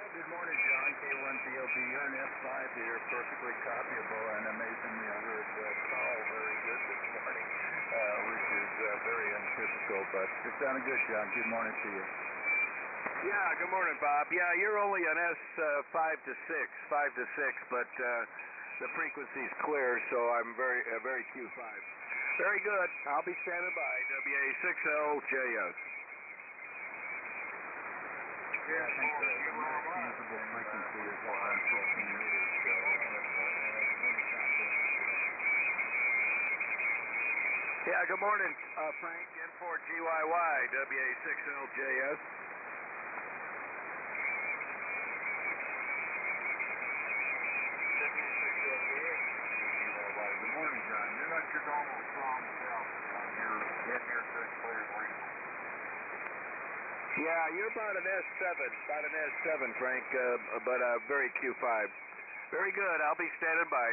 Good morning, John. K1BOB. You're an F5 here, perfectly copyable, and amazingly, I heard Carl very good this morning, which is very untypical, but it sounded good, John. Good morning to you. Yeah, good morning, Bob. Yeah, you're only an S5 to 6, but the frequency's clear, so I'm very Q5. Very good. I'll be standing by. WA6LJS. Yeah, I think the most usable frequency is 115 meters, so yeah, good morning, Frank, N4GYY, WA6LJS. Good morning, John. You're not your normal strong self. You're in here to clear region. Yeah, you're about an S7, Frank, but very Q5. Very good. I'll be standing by.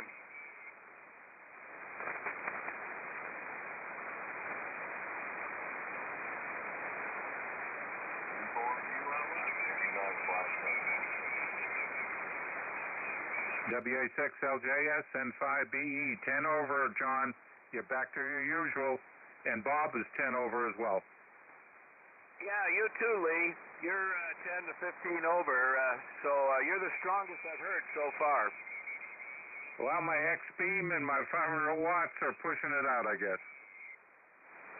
WA6LJS and 5BE, 10 over, John. You're back to your usual, and Bob is 10 over as well. Yeah, you too, Lee. You're 10 to 15 over, so you're the strongest I've heard so far. Well, my X-Beam and my 500 watts are pushing it out, I guess.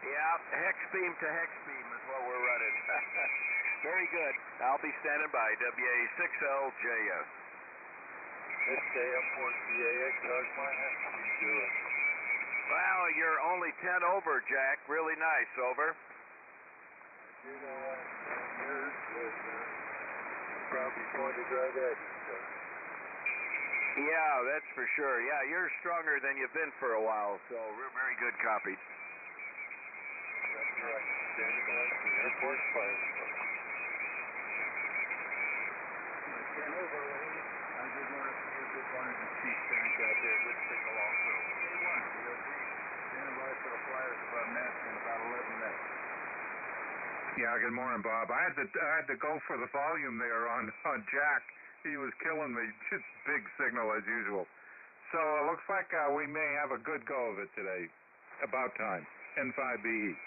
Yeah, hex beam to hex beam is what we're running. Very good. I'll be standing by. WA6LJS. SKF4CAX, how's my X-Beam doing? Well, you're only 10 over, Jack. Really nice, over. You know, yours was probably going to drive that. Yeah, that's for sure. Yeah, you're stronger than you've been for a while, so very good copy. That's right. Standing by the airport fire. 10 over, I just wanted to see Frank out there. Good signal also. K1, DOB. Standing by for the flyers above Nest in about 11 minutes. Yeah, good morning, Bob. I had to go for the volume there on Jack. He was killing me. Just big signal as usual. So it looks like we may have a good go of it today. About time. N5BE.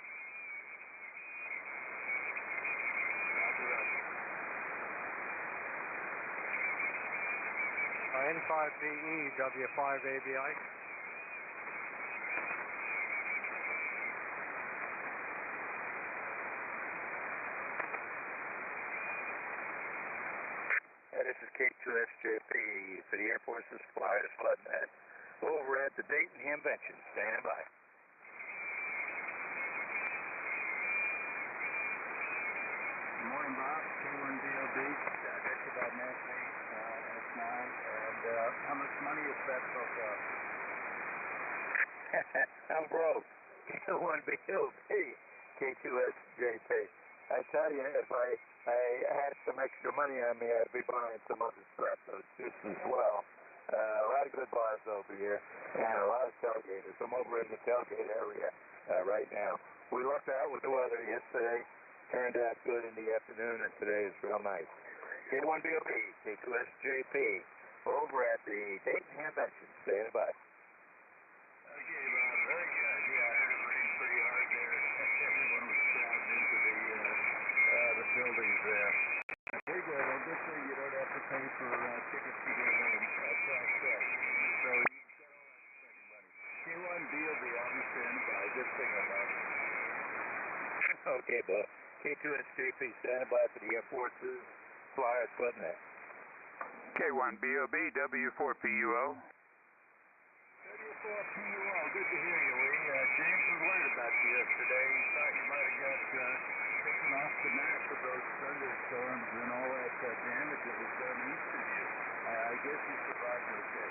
N5BE, W5ABI. This is K2SJP for the Air Force's Flyers Floodnet over at the Dayton Convention. Stand by. Good morning, Bob. K1DOB. That's about Nest 8, S9. And how much money is that so far? I'm broke. K1BOB. K2SJP. I tell you, if I had some extra money on me, I'd be buying some other stuff, those just as well. A lot of good bars over here, and a lot of tailgaters. I'm over in the tailgate area right now. We looked out with the weather yesterday, turned out good in the afternoon, and today is real nice. K1BOB, K2SJP, over at the Dayton Convention. Stand by. Okay, Bob, very good. Yeah, I heard it rain pretty hard there. Everyone was crowding into the buildings there. Very good. And this way you don't have to pay for tickets to get in track set. So you can cut all that spending money. K1BOB, I'll be standing by. Good signal, Bob. Okay, Bob. K2SJP, standing by for the Air Force's Flyers Floodnet. K1BOB, W4PUO. W4PUO, good to hear you, Lee. James was worried about you yesterday. He thought you might have got taken off the map with those thunderstorms and all that damage that was done east of you. I guess you survived okay.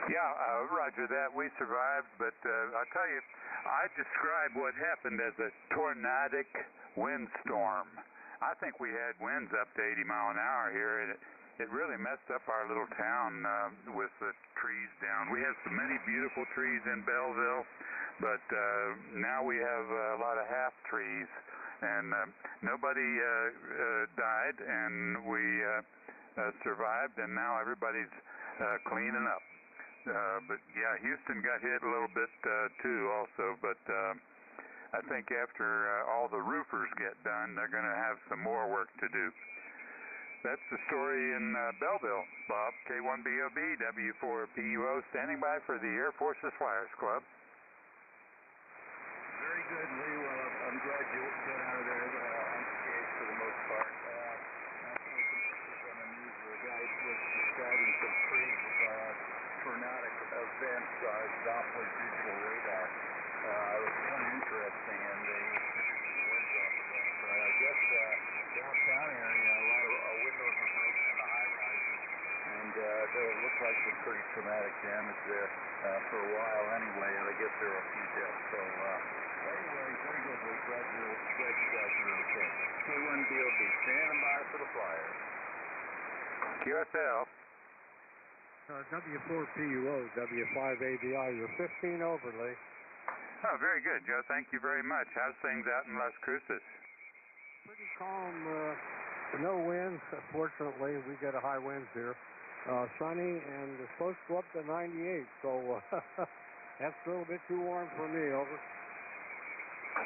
Yeah, roger that. We survived, but I'll tell you, I describe what happened as a tornadic windstorm. I think we had winds up to 80 mile an hour here, and it really messed up our little town with the trees down. We have so many beautiful trees in Belleville, but now we have a lot of half trees, and nobody died, and we survived, and now everybody's cleaning up. But yeah, Houston got hit a little bit too also, but I think after all the roofers get done, they're going to have some more work to do. That's the story in Belleville. Bob, K1BOB, W4PUO, standing by for the Air Force's Flyers Club. Very good, Lee. Well, I'm glad you got out of there unscathed for the most part. I saw some pictures on the news where a guy was describing some crazy tornadic events on his Doppler digital radar. It was kind of interesting, and they were producing winds off of that. But I guess downtown area, a lot of windows were broken in the high rises, and there looked like some pretty traumatic damage there for a while anyway, and I guess there were a few deaths. So anyway, very good, Lee. Glad you guys are okay. K1BOB, standing by for the Flyers. QSL. W4PUO, W5ABI, you're 15 over, Lee. Oh, very good, Joe. Thank you very much. How's things out in Las Cruces? Pretty calm, no winds, fortunately. We get a high winds here. Sunny, and it's supposed to go up to 98, so that's a little bit too warm for me, over.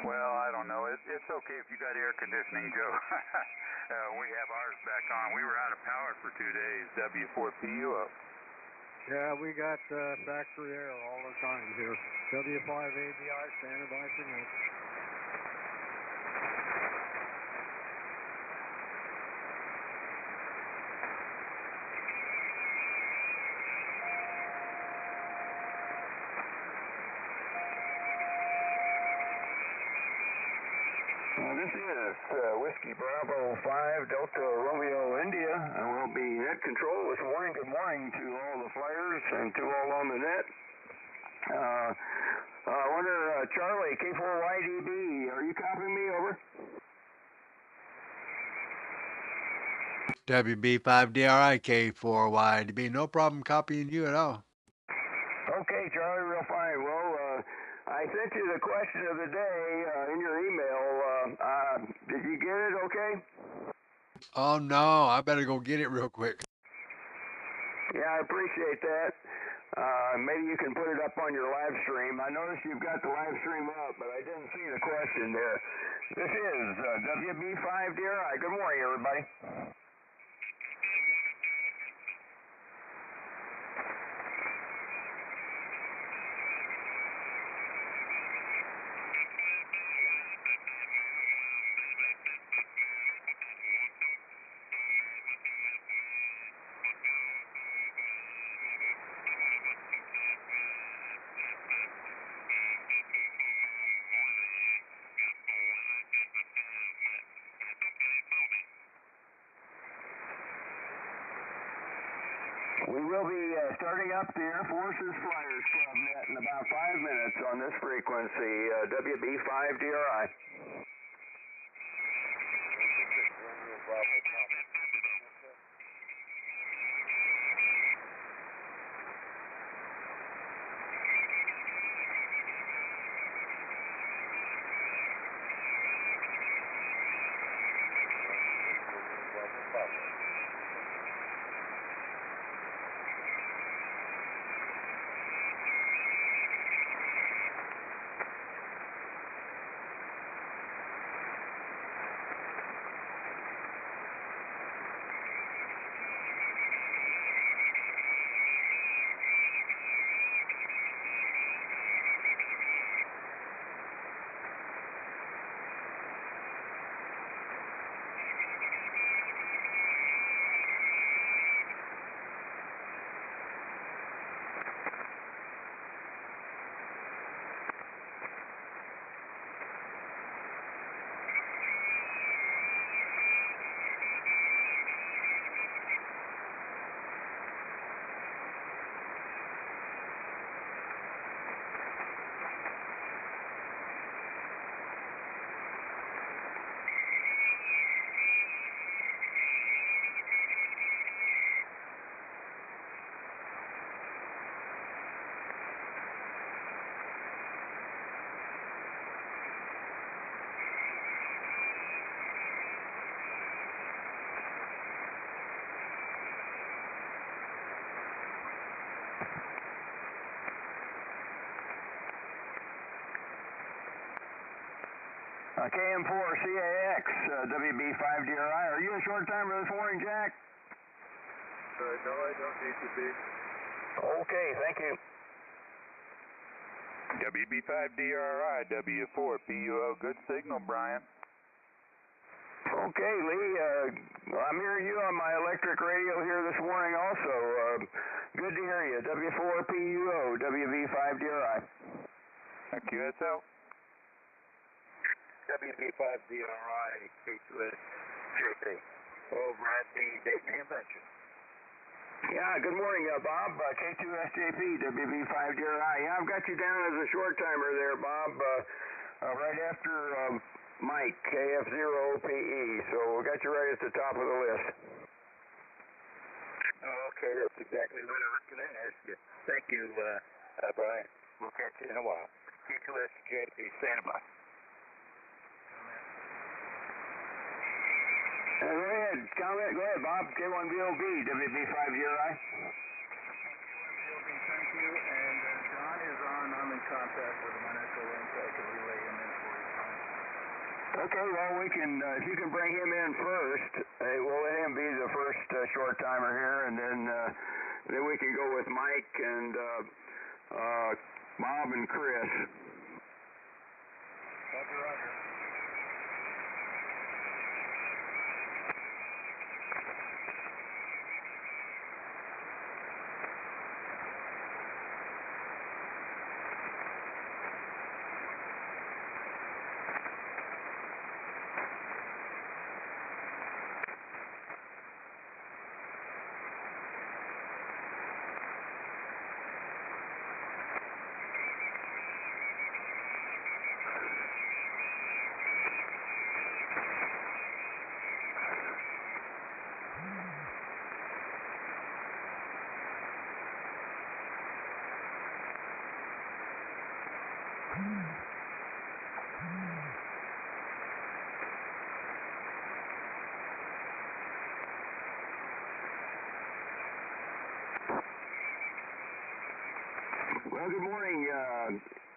Well, I don't know. It's okay if you got air conditioning, Joe. We have ours back on. We were out of power for 2 days, W4PUO. Yeah, we got factory air all the time here. W5ABI, standing by for you. This is Whiskey Bravo 5 Delta Romeo India, and we'll be net control this morning. Good morning to all the Flyers and to all on the net. I wonder, Charlie, K4YDB, are you copying me, over? WB5DRI K4YDB, no problem copying you at all. Okay, Charlie, real fine. Well, I sent you the question of the day in your email. Did you get it okay? Oh no, I better go get it real quick. Yeah, I appreciate that. Maybe you can put it up on your live stream. I noticed you've got the live stream up, but I didn't see the question there. This is WB5DRI. Good morning, everybody. We will be starting up the Air Force's Flyers Club net in about 5 minutes on this frequency, WB5DRI. KM4CAX, WB5DRI. Are you a short timer this morning, Jack? No, I don't need to be. Okay, thank you. WB5DRI, W4PUO. Good signal, Brian. Okay, Lee, I'm hearing you on my electric radio here this morning also. Good to hear you. W4PUO, WB5DRI. QSL. WB5DRI, K2SJP, over at the Dayton Convention. Yeah, good morning, Bob. K2SJP, WB5DRI. Yeah, I've got you down as a short timer there, Bob, right after Mike, KF0PE. So we got you right at the top of the list. Okay, that's exactly what I was going to ask you. Thank you, Brian. We'll catch you in a while. K2SJP, stand by. Go ahead, comment. Go ahead, Bob. K1VOB, WB5DRI. K1VOB, thank you. And John is on. I'm in contact with him on Echo Link. I can relay him in for you. Okay, well, we can, if you can bring him in first, we'll let him be the first short timer here, and then we can go with Mike and Bob and Chris. Roger, roger. Well, good morning.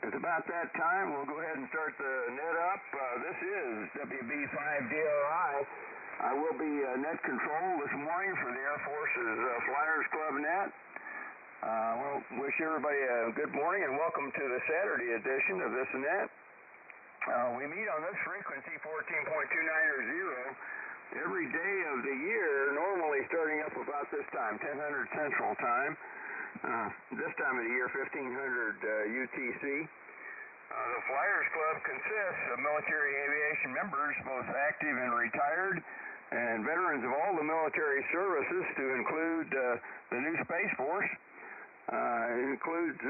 It's about that time. We'll go ahead and start the net up. This is WB5DRI. I will be net control this morning for the Air Force's Flyers Club net. We'll wish everybody a good morning and welcome to the Saturday edition of this net. We meet on this frequency, 14.290, every day of the year, normally starting up about this time, 1000 Central Time. This time of the year, 1500 UTC. The Flyers Club consists of military aviation members, both active and retired, and veterans of all the military services, to include the new Space Force. It includes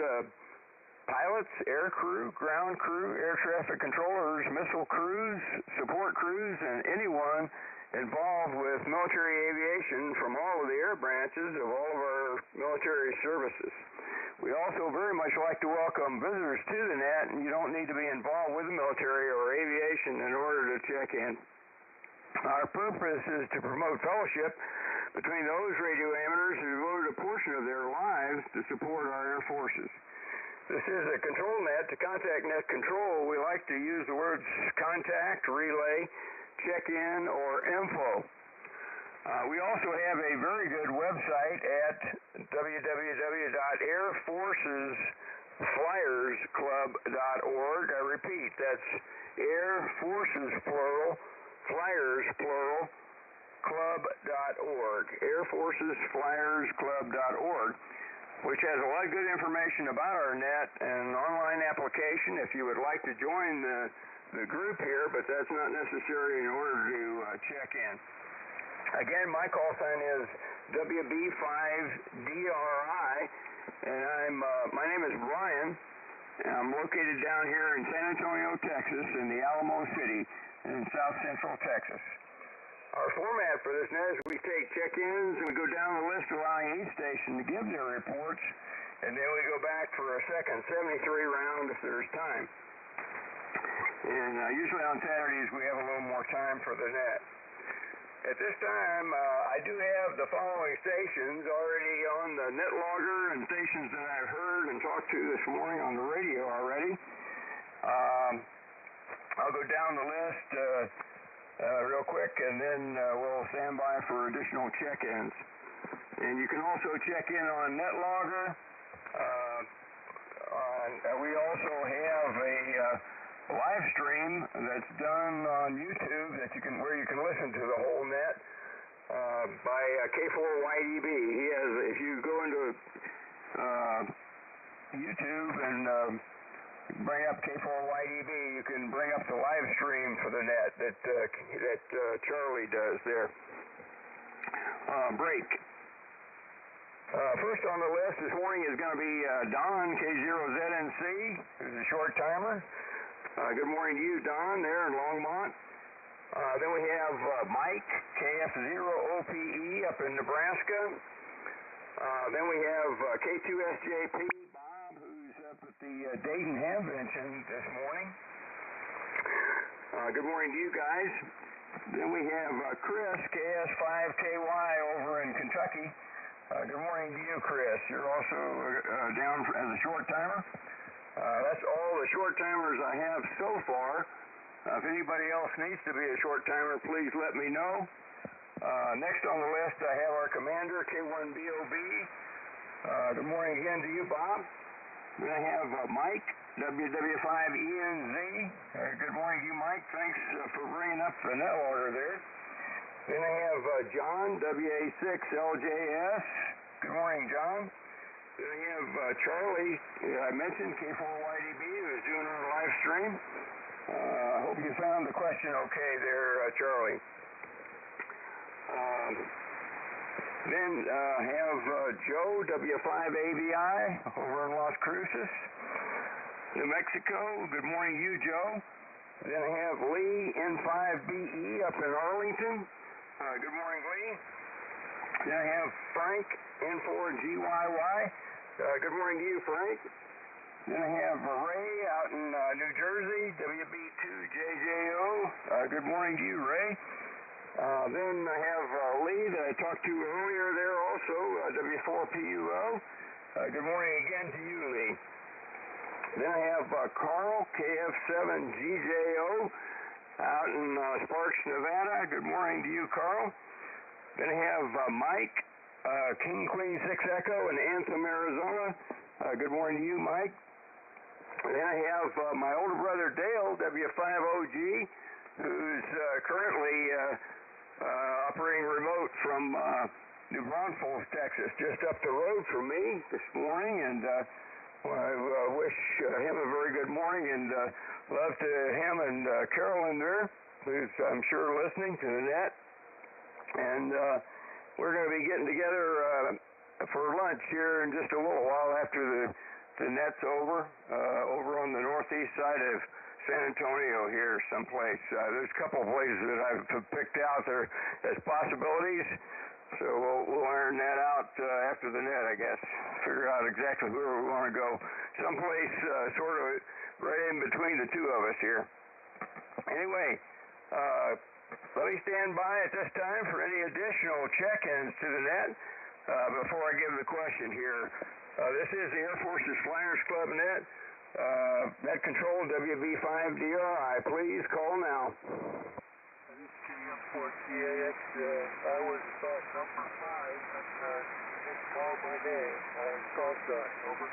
pilots, air crew, ground crew, air traffic controllers, missile crews, support crews, and anyone involved with military aviation from all of the air branches of all of our military services. We also very much like to welcome visitors to the net, and you don't need to be involved with the military or aviation in order to check in. Our purpose is to promote fellowship between those radio amateurs who devoted a portion of their lives to support our air forces. This is a control net. To contact net control, we like to use the words contact, relay, check-in, or info. We also have a very good website at www.airforcesflyersclub.org. I repeat, that's Air Forces, plural, Flyers, plural, club.org. airforcesflyersclub.org, which has a lot of good information about our net and an online application if you would like to join the group here, but that's not necessary in order to check in. Again, my call sign is WB5DRI, and my name is Brian. I'm located down here in San Antonio, Texas, in the Alamo City in South Central Texas. Our format for this net is we take check-ins and we go down the list allowing each station to give their reports, and then we go back for a second 73 round if there's time. And usually on Saturdays we have a little more time for the net. At this time, I do have the following stations already on the NetLogger and stations that I've heard and talked to this morning on the radio already. I'll go down the list real quick, and then we'll stand by for additional check-ins. And you can also check in on NetLogger. We also have a live stream that's done on YouTube where you can listen to the whole net by K4YDB. If you go into YouTube and bring up K4YDB, you can bring up the live stream for the net that Charlie does there. Break. First on the list this morning is going to be Don, K0ZNC, who's a short timer. Good morning to you, Don, there in Longmont. Then we have Mike, KF0OPE up in Nebraska. Then we have K2SJP, Bob, who's up at the Dayton Hamvention this morning. Good morning to you guys. Then we have Chris, KS5KY over in Kentucky. Good morning to you, Chris. You're also down as a short timer. That's all the short timers I have so far. If anybody else needs to be a short timer, please let me know. Next on the list, I have our commander, K1BOB. Good morning again to you, Bob. Then I have Mike, WW5ENZ. Good morning to you, Mike. Thanks for bringing up the NetLogger there. Then I have John, WA6LJS. Good morning, John. Then I have Charlie, I mentioned, K4YDB, who's doing our live stream. I hope you found the question okay there, Charlie. Then have Joe, W5ABI, over in Las Cruces, New Mexico. Good morning to you, Joe. Then I have Lee, N5BE, up in Arlington. Good morning, Lee. Then I have Frank, N4GYY. Good morning to you, Frank. Then I have Ray out in New Jersey, WB2JJO. Good morning to you, Ray. Then I have Lee that I talked to earlier there also, W4PUO. Good morning again to you, Lee. Then I have Carl, KF7GJO, out in Sparks, Nevada. Good morning to you, Carl. Then I have Mike, King Queen 6 Echo in Anthem, Arizona. Good morning to you, Mike. Then I have my older brother Dale, W5OG, who's currently operating remote from New Braunfels, Texas, just up the road from me this morning, and I wish him a very good morning, and love to him and Carolyn there, who's I'm sure listening to the net. And we're going to be getting together for lunch here in just a little while after the net's over on the northeast side of San Antonio here someplace. There's a couple of places that I've picked out there as possibilities, so we'll iron that out after the net, I guess. Figure out exactly where we want to go. Someplace sort of right in between the two of us here. Anyway, let me stand by at this time for any additional check-ins to the net before I give the question here. This is the Air Force's Flyers Club net. Net control WB5DRI. Please call now. This is CM4CAX. I was number 5 and didn't call my name. Call sign. Over.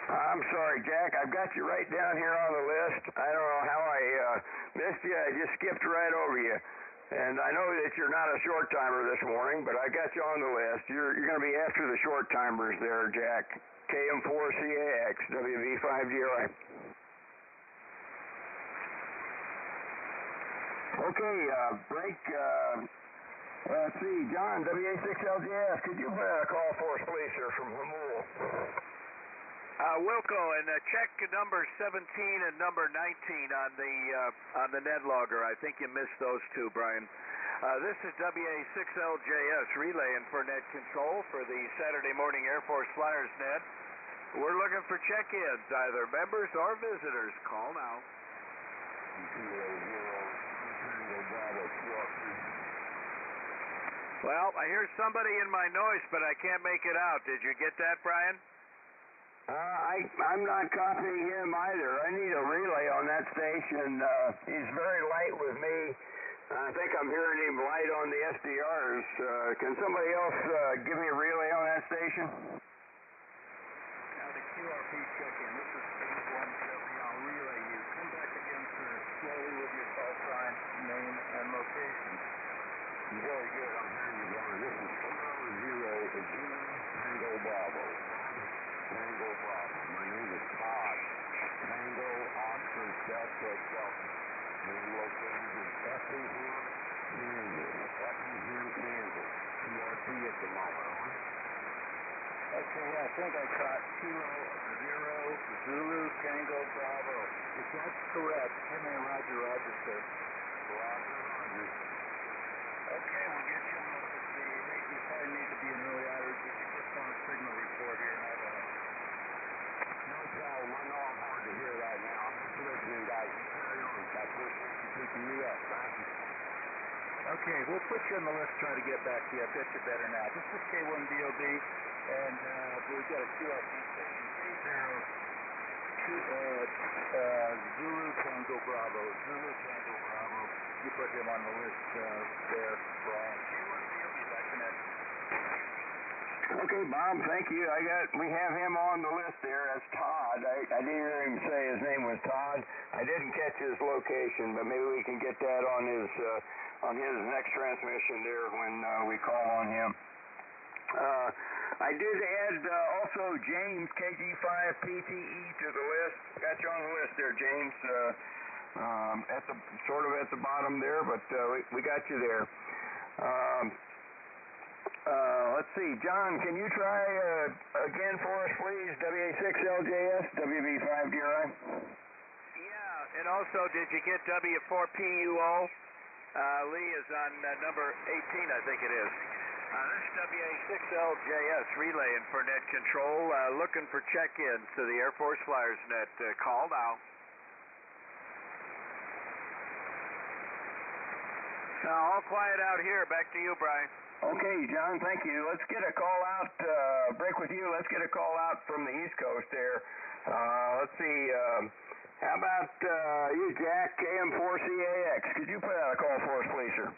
I'm sorry, Jack. I've got you right down here on the list. I don't know how I missed you. I just skipped right over you. And I know that you're not a short timer this morning, but I got you on the list. You're going to be after the short timers there, Jack. KM4CAX, WB5DRI. Okay, break. Let's see, John, WA6LJS. Could you call for us, please, sir, from Hamul? Wilco, and check number 17 and number 19 on the NetLogger. I think you missed those two, Brian. This is WA6LJS relaying for net control for the Saturday morning Air Force Flyers net. We're looking for check-ins, either members or visitors. Call now. Well, I hear somebody in my noise, but I can't make it out. Did you get that, Brian? I'm not copying him either. I need a relay on that station. He's very light with me. I think I'm hearing him light on the SDRs. Can somebody else give me a relay on that station? Now the QRP check-in. This is 817. I'll relay you. Come back again, sir, slowly with your call sign, name, and location. Very good. I'm hearing you, Brian. This is 400 Tango Bravo. Tango Bravo. My name is Todd. Tango Oscar Delta Delta. I'm located in Effingham, Kansas. Effingham, Kansas. QRT at the moment. Okay, I think I caught Kilo Zero Zulu Tango Bravo. If that's correct, give me a Roger, sir. Roger. Okay, we'll get you on the rate. You probably need to be an early outage, but you just want a signal report here in Idaho. No problem. I know I'm hard to hear right now. I'm just listening, guys. You carry on. That's what I'm picking you up. Thank you. Okay, we'll put you on the list, try to get back to you. I bet you better now. This is K1DOB, and we've got a QRP station, 30 Zulu Tango Bravo. Zulu Tango Bravo. You put him on the list there, Brian. K1DOB, back to net. Okay, Bob, thank you. We have him on the list there as Todd. I didn't hear him say his name was Todd. I didn't catch his location, but maybe we can get that on his next transmission there when we call on him. I did add also James KG5PTE to the list. Got you on the list there, James. At the bottom there, but we got you there. Let's see, John, can you try again for us, please? WA6LJS, WB5DRI. Yeah, and also, did you get W4PUO? Lee is on number 18, I think it is. This is WA6LJS relaying for net control, looking for check-ins to the Air Force Flyers Net. Call now. All quiet out here. Back to you, Brian. Okay, John, thank you. Let's get a call out, break with you. Let's get a call out from the East Coast there. Let's see, how about you, Jack, KM4CAX? Could you put out a call for us, please, sir?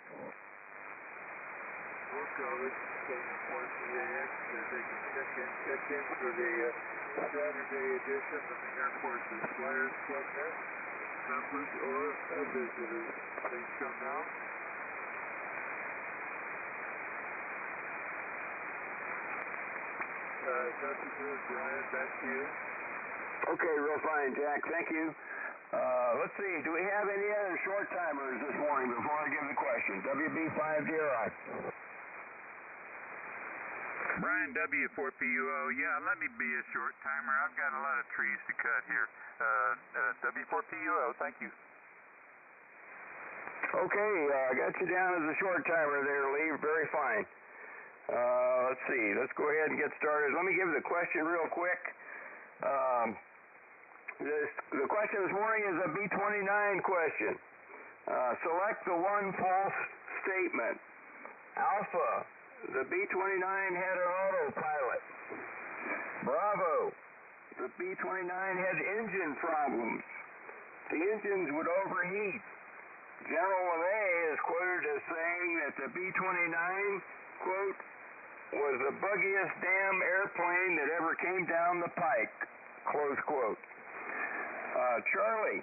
Okay, this is KM4CAX. They can check in for the Saturday edition of the Air Force's Flyers Club Net. Members or visitors. Please come now. Nothing good, Brian. Back to you. Okay, real fine, Jack. Thank you. Let's see. Do we have any other short timers this morning before I give the question? WB5DRI. Brian W4PUO. Yeah, let me be a short timer. I've got a lot of trees to cut here. W4PUO. Thank you. Okay, I got you down as a short timer there, Lee. Very fine. Let's see. Let's go ahead and get started. Let me give the question real quick. The question this morning is a B-29 question. Select the one false statement. Alpha, the B-29 had an autopilot. Bravo, the B-29 had engine problems. The engines would overheat. General LeMay is quoted as saying that the B-29, quote, was the buggiest damn airplane that ever came down the pike, close quote. Charlie,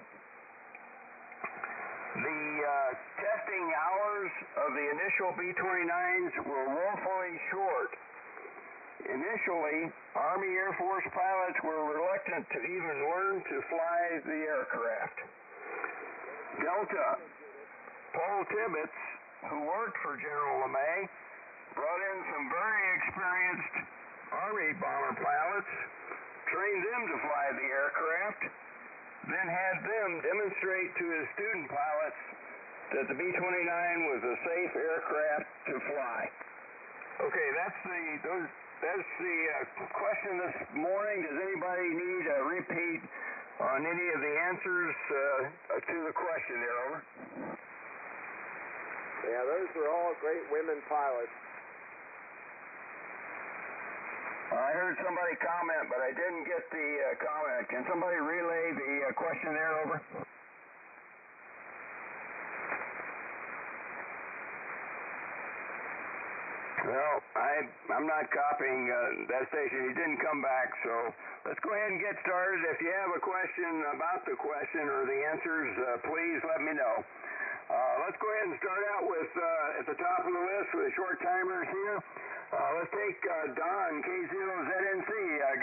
the testing hours of the initial B-29s were woefully short. Initially, Army Air Force pilots were reluctant to even learn to fly the aircraft. Delta, Paul Tibbets, who worked for General LeMay, brought in some very experienced Army bomber pilots, trained them to fly the aircraft, then had them demonstrate to his student pilots that the B-29 was a safe aircraft to fly. Okay, that's the question this morning. Does anybody need a repeat on any of the answers to the question there? Over. Yeah, those were all great women pilots. I heard somebody comment, but I didn't get the comment. Can somebody relay the question there, over? Well, I'm not copying that station. He didn't come back, so let's go ahead and get started. If you have a question about the question or the answers, please let me know. Let's go ahead and start out with, at the top of the list with the short timers here. Let's take Don, K0ZNC.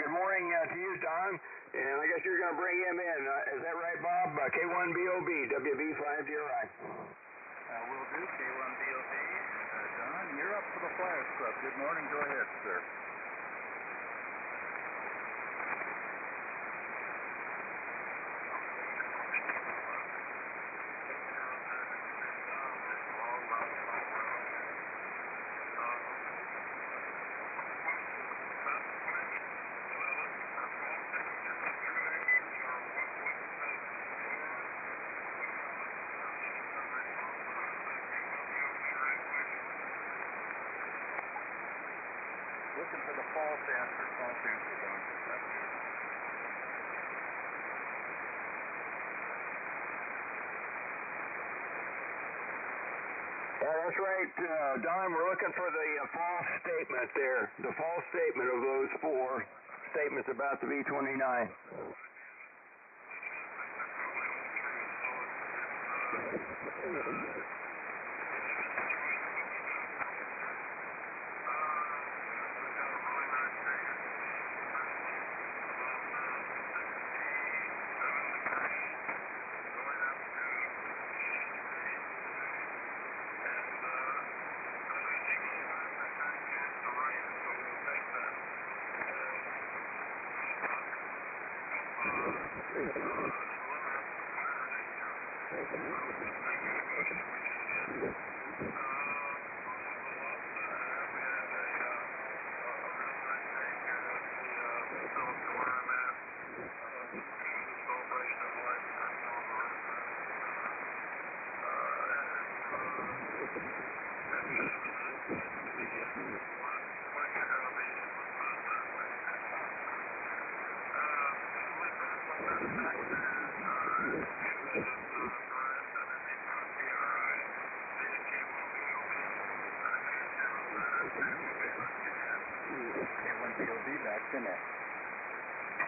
Good morning to you, Don. And I guess you're going to bring him in. Is that right, Bob? K1BOB, WB5DRI. Will do, K1BOB. Don, you're up for the Flyers Club. Good morning. Go ahead, sir. Looking for the false answer, Don. Yeah, that's right, Don. We're looking for the false statement there. The false statement of those four statements about the V-29.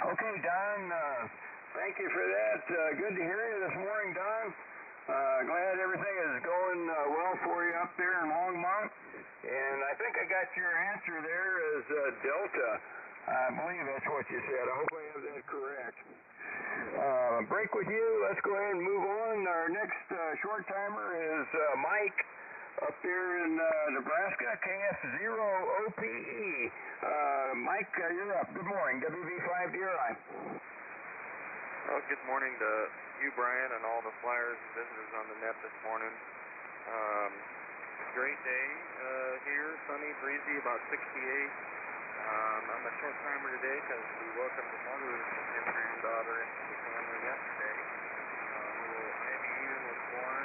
Okay, Don, thank you for that. Good to hear you this morning, Don. Glad everything is going well for you up there in Longmont. And I think I got your answer there as Delta. I believe that's what you said. I hope I have that correct. Break with you. Let's go ahead and move on. Our next short timer is Mike up there in Nebraska, KF0OPE. Mike, you're up. Good morning, WB5DRI. Well, good morning to you, Brian, and all the Flyers and visitors on the net this morning. Great day here, sunny, breezy, about 68. I'm a short timer today because we welcomed the mother and granddaughter into the family yesterday. Little Ivy Eden was born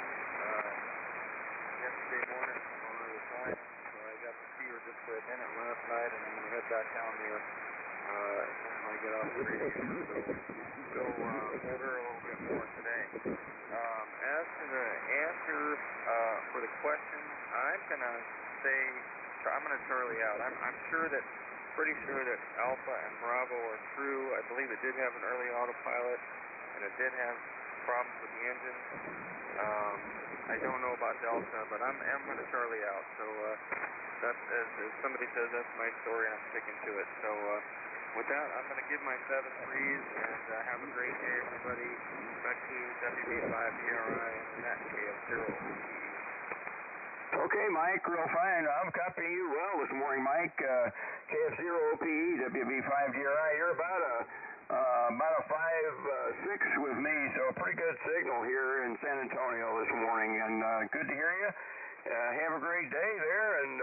yesterday morning on the time, so I got to see her just for a minute last night, and I'm going to head back down there as soon as I get off the radio. So hold her a little bit more today. As to the answer for the question, I'm going to say, I'm going to Charlie out. I'm pretty sure that Alpha and Bravo are true. I believe it did have an early autopilot, and it did have problems with the engine. I don't know about Delta, but I'm going to Charlie out. So that's, as somebody says, that's my story, and I'm sticking to it. So with that, I'm going to give my 7 threes, and have a great day, everybody. Back to WB5DRI and that KF0. Okay, Mike, real fine. I'm copying you well this morning, Mike. KF0OPE, WB5DRI. You're about a 5-6 with me, so a pretty good signal here in San Antonio this morning, and good to hear you. Have a great day there, and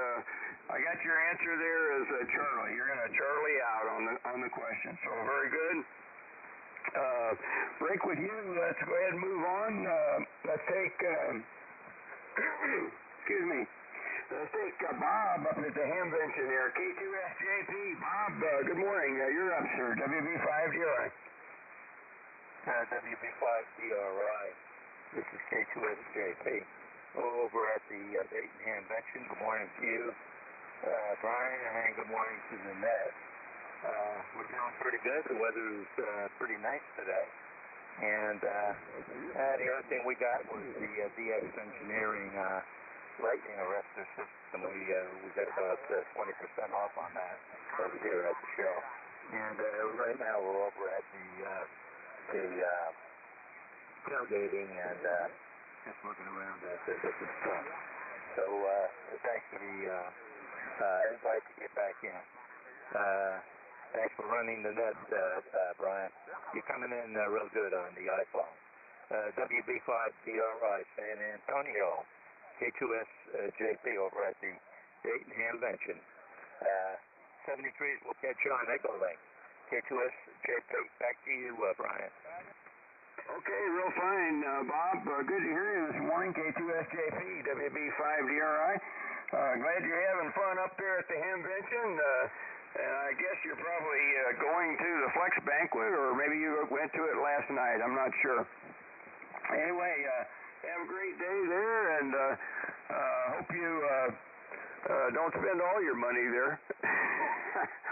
I got your answer there as Charlie. You're going to Charlie out on the question, so very good. Break with you. Let's go ahead and move on. Let's take excuse me. Let's take Bob up at the Hamvention here. K2SJP. Bob, good morning. You're up, sir. WB5DRI. WB5DRI. This is K2SJP. Over at the Dayton Hamvention. Good morning to you, Brian, and good morning to the net. We're doing pretty good. The weather is pretty nice today. And the other thing we got was the DX Engineering lightning arrestor system. We got about 20% off on that over here at the show. And right now we're over at the tailgating and just looking around at the different stuff. So thanks for the invite to get back in. Thanks for running the net, Brian. You're coming in real good on the iPhone. WB5DRI San Antonio, K2SJP over at the Dayton Hamvention. 73s will catch on Echolink, K2SJP. Back to you, Brian. Okay, real fine, Bob. Good to hear you this morning, K2SJP, WB5DRI. Glad you're having fun up there at the Hamvention. I guess you're probably going to the Flex Banquet, or maybe you went to it last night. I'm not sure. Anyway, have a great day there, and hope you don't spend all your money there.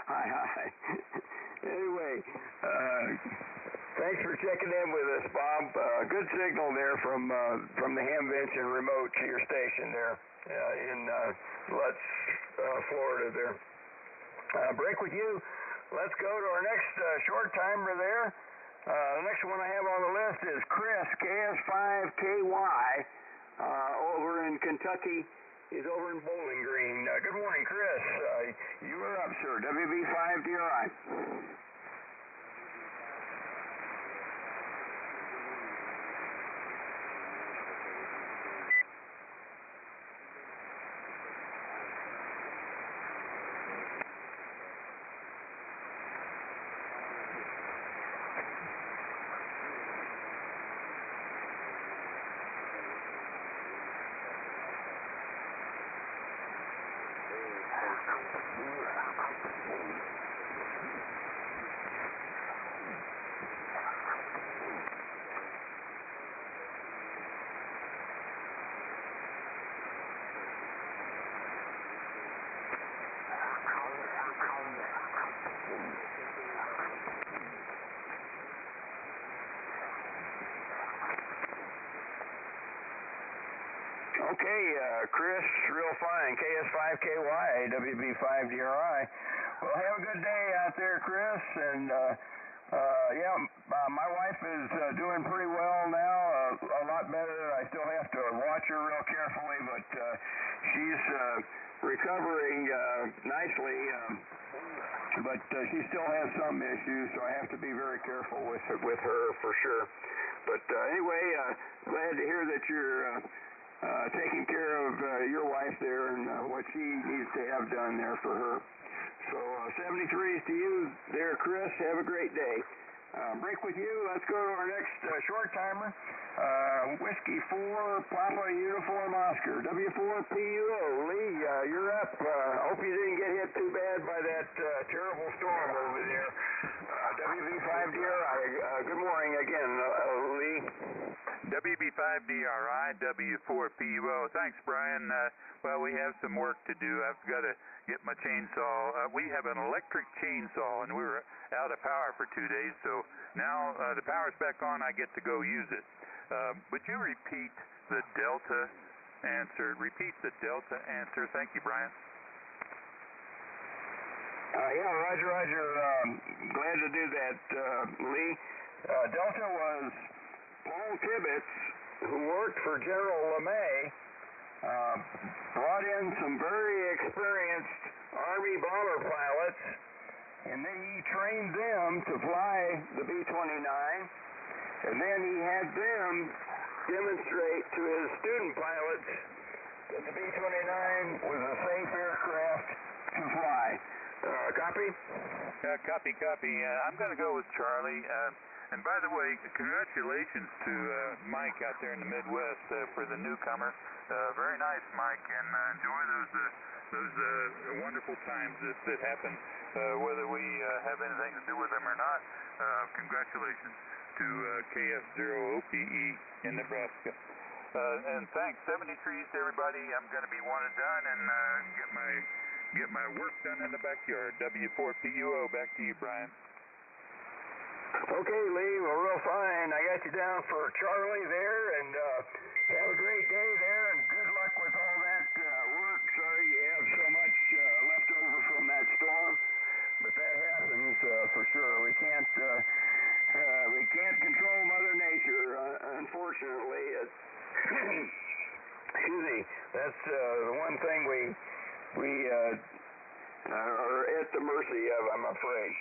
Hi. Anyway, thanks for checking in with us, Bob. Good signal there from the Hamvention remote to your station there in Lutz, Florida there. Break with you. Let's go to our next short timer there. The next one I have on the list is Chris, KS5KY, over in Kentucky. He's over in Bowling Green. Good morning, Chris. You are up, sir. WB5DRI. Okay, Chris, real fine. KS5KY, WB5DRI. Well, have a good day out there, Chris. And, my wife is doing pretty well now, a lot better. I still have to watch her real carefully, but she's recovering nicely. But she still has some issues, so I have to be very careful with her for sure. But anyway, glad to hear that you're taking care of your wife there and what she needs to have done there for her. So 73s to you there, Chris. Have a great day. Break with you. Let's go to our next short timer. Whiskey 4, Papa Uniform Oscar, W4PUO. Lee, you're up. Hope you didn't get hit too bad by that terrible storm over there. WB5DRI. Good morning again, Lee. WB5DRI, W4PUO. Thanks, Brian. Well, we have some work to do. I've got to get my chainsaw. We have an electric chainsaw, and we were out of power for 2 days, so now the power's back on. I get to go use it. Would you repeat the Delta answer? Repeat the Delta answer. Thank you, Brian. Roger. Glad to do that, Lee. Delta was Paul Tibbets, who worked for General LeMay, brought in some very experienced Army bomber pilots, and then he trained them to fly the B-29, and then he had them demonstrate to his student pilots that the B-29 was a safe aircraft to fly. Copy? Copy. I'm going to go with Charlie. And by the way, congratulations to Mike out there in the Midwest for the newcomer. Very nice, Mike, and enjoy those wonderful times that happen, whether we have anything to do with them or not. Congratulations to KF0OPE in Nebraska. And thanks, 70 trees to everybody. I'm going to be one and done and get my work done in the backyard. W4PUO, back to you, Brian. Okay, Lee, well, real fine. I got you down for Charlie there, and have a great day there, and good luck with all that work. Sorry you have so much left over from that storm, but that happens for sure. We can't control Mother Nature, unfortunately. Excuse me. That's the one thing we are at the mercy of, I'm afraid.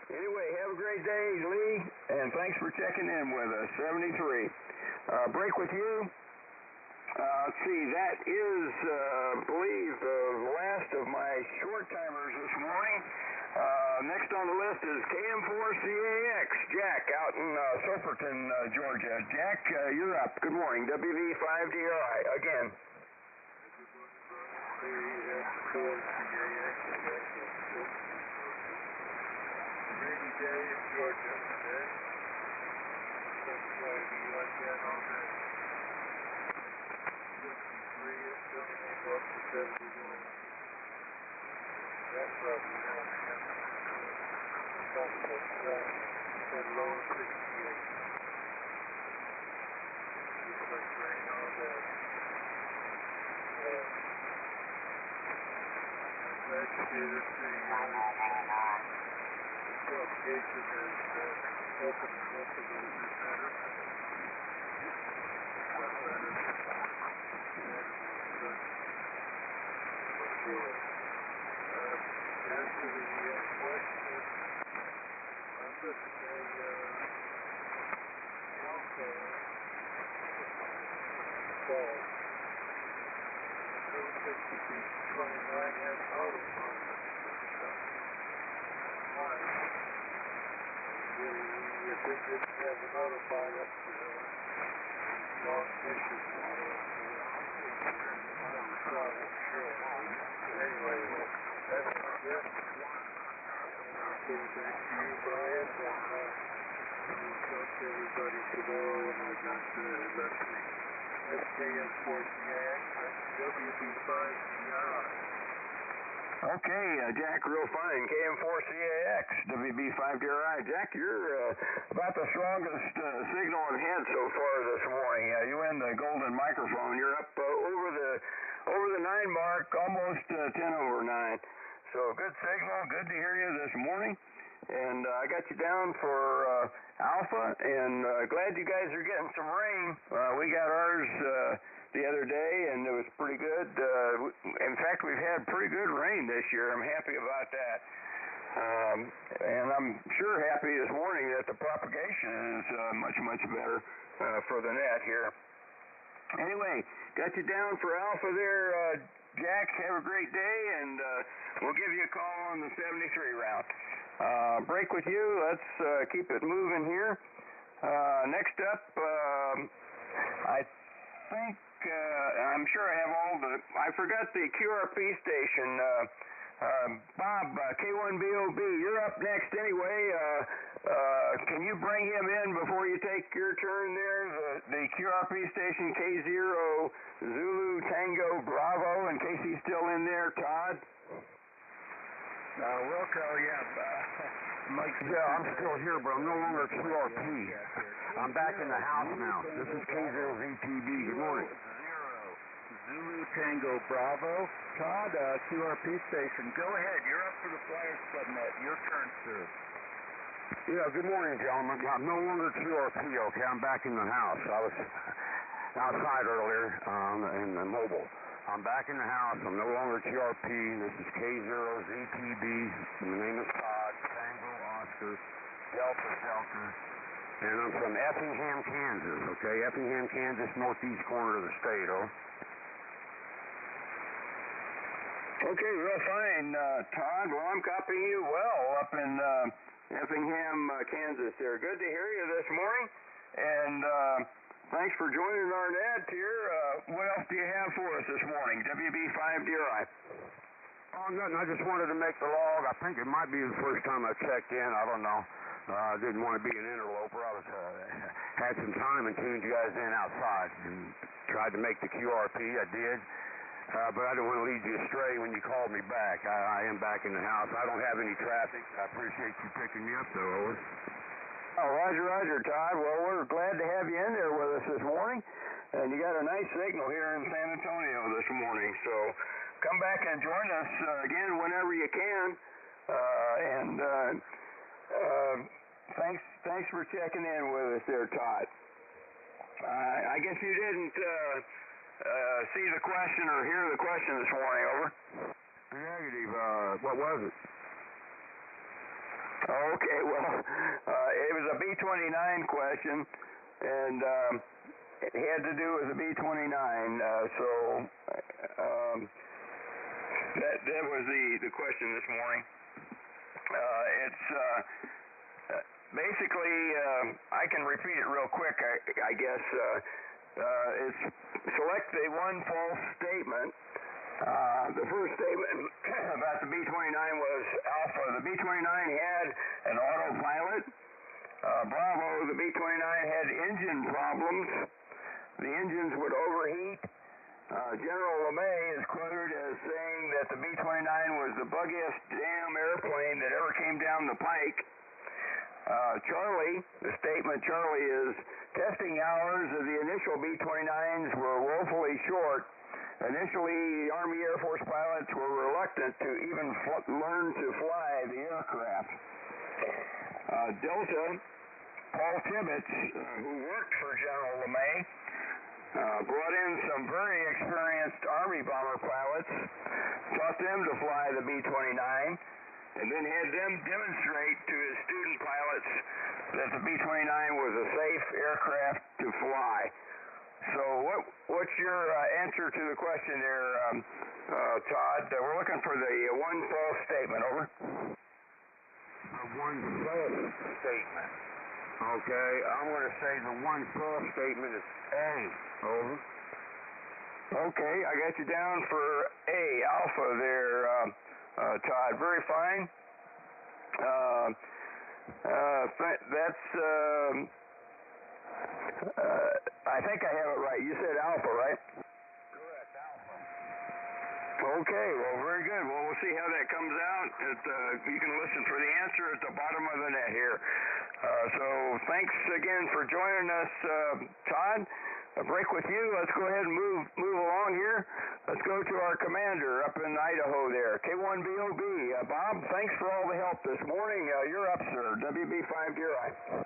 Anyway, have a great day, Lee, and thanks for checking in with us. 73. Break with you. Let's see, that is, I believe, the last of my short timers this morning. Next on the list is KM4CAX, Jack, out in Soperton, Georgia. Jack, you're up. Good morning. WV5DRI, again. Rainy day in Georgia today. Looks like you like that all day. 53 is coming in up to 71. That's probably not enough. And low 68. Looks like rain all day. Agitated the propagation is opening up a little bit better. Okay. Answer the question. I'm going to say Alpha fall. 29 has autopilot. If we didn't have an autopilot, long mission. Anyway, that's it. I'll put it back to you, Brian, and we'll talk to everybody tomorrow when I got listening. SKM4CAX, WB5DRI. Okay, Jack, real fine. KM4CAX, WB5DRI. Jack, you're about the strongest signal I've had so far this morning. You and the golden microphone. You're up over the 9 mark, almost 10 over 9. So good signal. Good to hear you this morning. And I got you down for Alpha, and glad you guys are getting some rain. We got ours the other day, and it was pretty good. In fact, we've had pretty good rain this year. I'm happy about that. And I'm sure happy this morning that the propagation is much, much better for the net here. Anyway, got you down for Alpha there, Jack. Have a great day, and we'll give you a call on the 73 route. Break with you. Let's keep it moving here. Next up, I think, I'm sure I have all I forgot the QRP station. Bob, K1BOB, you're up next anyway. Can you bring him in before you take your turn there? The QRP station, K0 Zulu Tango Bravo, in case he's still in there, Todd. Wilco, Mike. Yeah, I'm still here, but I'm no longer QRP. I'm back in the house now. This is K0ZTB. Good morning. Zulu Tango Bravo. Todd, QRP station. Go ahead. You're up for the Flyers Club net. Your turn, sir. Yeah, good morning, gentlemen. I'm no longer QRP, okay? I'm back in the house. I was outside earlier in the mobile. I'm back in the house. I'm no longer QRP. This is K0ZTB. My name is Todd. Tango Oscar Delta. And I'm from Effingham, Kansas, okay? Effingham, Kansas, northeast corner of the state, Okay, real fine, Todd. Well, I'm copying you well up in Effingham, Kansas here. Good to hear you this morning, and thanks for joining our net here. What else do you have for us this morning? WB5 DRI. Oh, nothing. I just wanted to make the log. I think it might be the first time I checked in. I don't know. I didn't want to be an interloper. I was had some time and tuned you guys in outside and tried to make the QRP. I did. But I didn't want to lead you astray when you called me back. I am back in the house. I don't have any traffic. I appreciate you picking me up, though, Owen. Oh, Roger, Todd. Well, we're glad to have you in there with us this morning. And you got a nice signal here in San Antonio this morning. So come back and join us again whenever you can. Thanks for checking in with us there, Todd. I guess you didn't see the question or hear the question this morning, over? Negative. What was it? Okay, well, it was a B-29 question, and it had to do with the B-29, that was the question this morning. It's basically, I can repeat it real quick, I guess. It's select the one false statement. The first statement about the B-29 was Alpha. The B-29 had an autopilot. Bravo, the B-29 had engine problems. The engines would overheat. General LeMay is quoted as saying that the B-29 was the buggiest damn airplane that ever came down the pike. Charlie, the statement Charlie is, testing hours of the initial B-29s were woefully short. Initially, Army Air Force pilots were reluctant to even learn to fly the aircraft. Delta, Paul Tibbets, who worked for General LeMay, brought in some very experienced Army bomber pilots, taught them to fly the B-29, and then had them demonstrate to his student pilots that the B-29 was a safe aircraft to fly. So what's your answer to the question there, Todd? We're looking for the one false statement, over. One false statement. Okay, I'm going to say the one false statement is A. Over. Okay, I got you down for A, Alpha there, Todd. Very fine. I think I have it right. You said Alpha, right? Correct, Alpha. Okay, well, very good. Well, we'll see how that comes out. You can listen for the answer at the bottom of the net here. So thanks again for joining us, Todd. A break with you. Let's go ahead and move along here. Let's go to our commander up in Idaho there, K1BOB. Bob, thanks for all the help this morning. You're up, sir. WB5 DRI.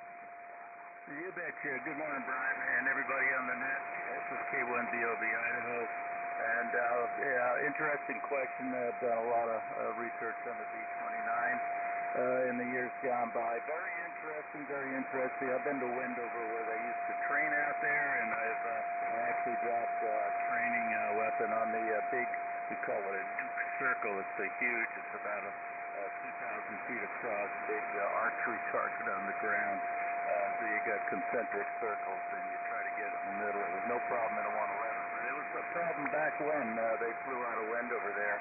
You betcha. Good morning, Brian, and everybody on the net. This is K1BOB Idaho. And interesting question. I've done a lot of research on the B-29 in the years gone by. Very interesting. I've been to Wendover where they used to train out there, and I actually dropped a training weapon on the big, we call it a Duke Circle. It's it's about 2,000 feet across, big archery target on the ground. So you got concentric circles, and you try to get it in the middle. It was no problem in a 111, but it was a problem back when they flew out of Wendover there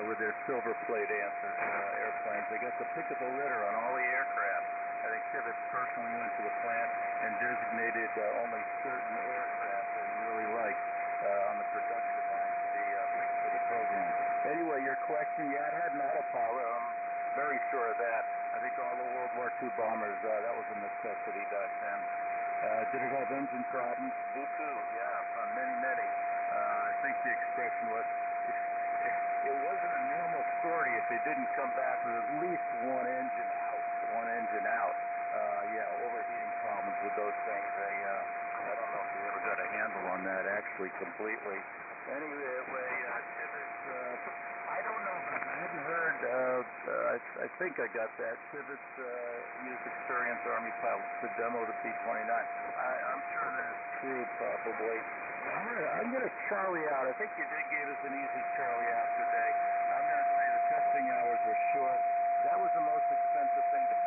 with their silver plate airplanes. They got the pick of the litter on all the aircraft. I think Tibbets personally went to the plant and designated only certain aircraft that he really liked on the production line for the program. Anyway, your question, yeah, it had an autopilot. I'm very sure of that. I think all the World War II bombers, that was a necessity back then. Did it have engine problems? Vuku, yeah, many. I think the expression was, it wasn't a normal story if they didn't come back with at least one engine out. Overheating problems with those things. I don't know if we ever got a handle on that actually completely. Anyway, Tibbets, I don't know, but I hadn't heard, I think I got that. Tibbets used experienced Army pilots to demo the B-29. I'm sure that's true, probably. I'm going to Charlie out. I think you did give us an easy Charlie out today. I'm going to say the testing hours were short. That was the most expensive thing to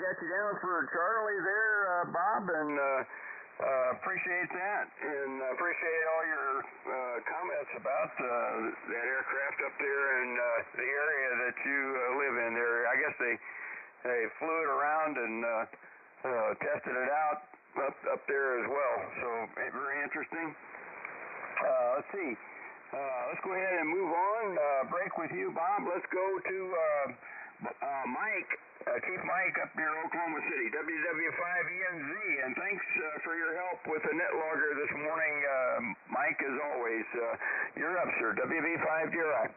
got you down for Charlie there, Bob, and appreciate that, and appreciate all your comments about that aircraft up there and the area that you live in there. I guess they flew it around and tested it out up there as well, so very interesting. Let's see. Let's go ahead and move on. Break with you, Bob. Let's go to Mike, Chief Mike up near Oklahoma City, WW5ENZ, and thanks for your help with the net logger this morning, Mike, as always. You're up, sir. WV5DRI.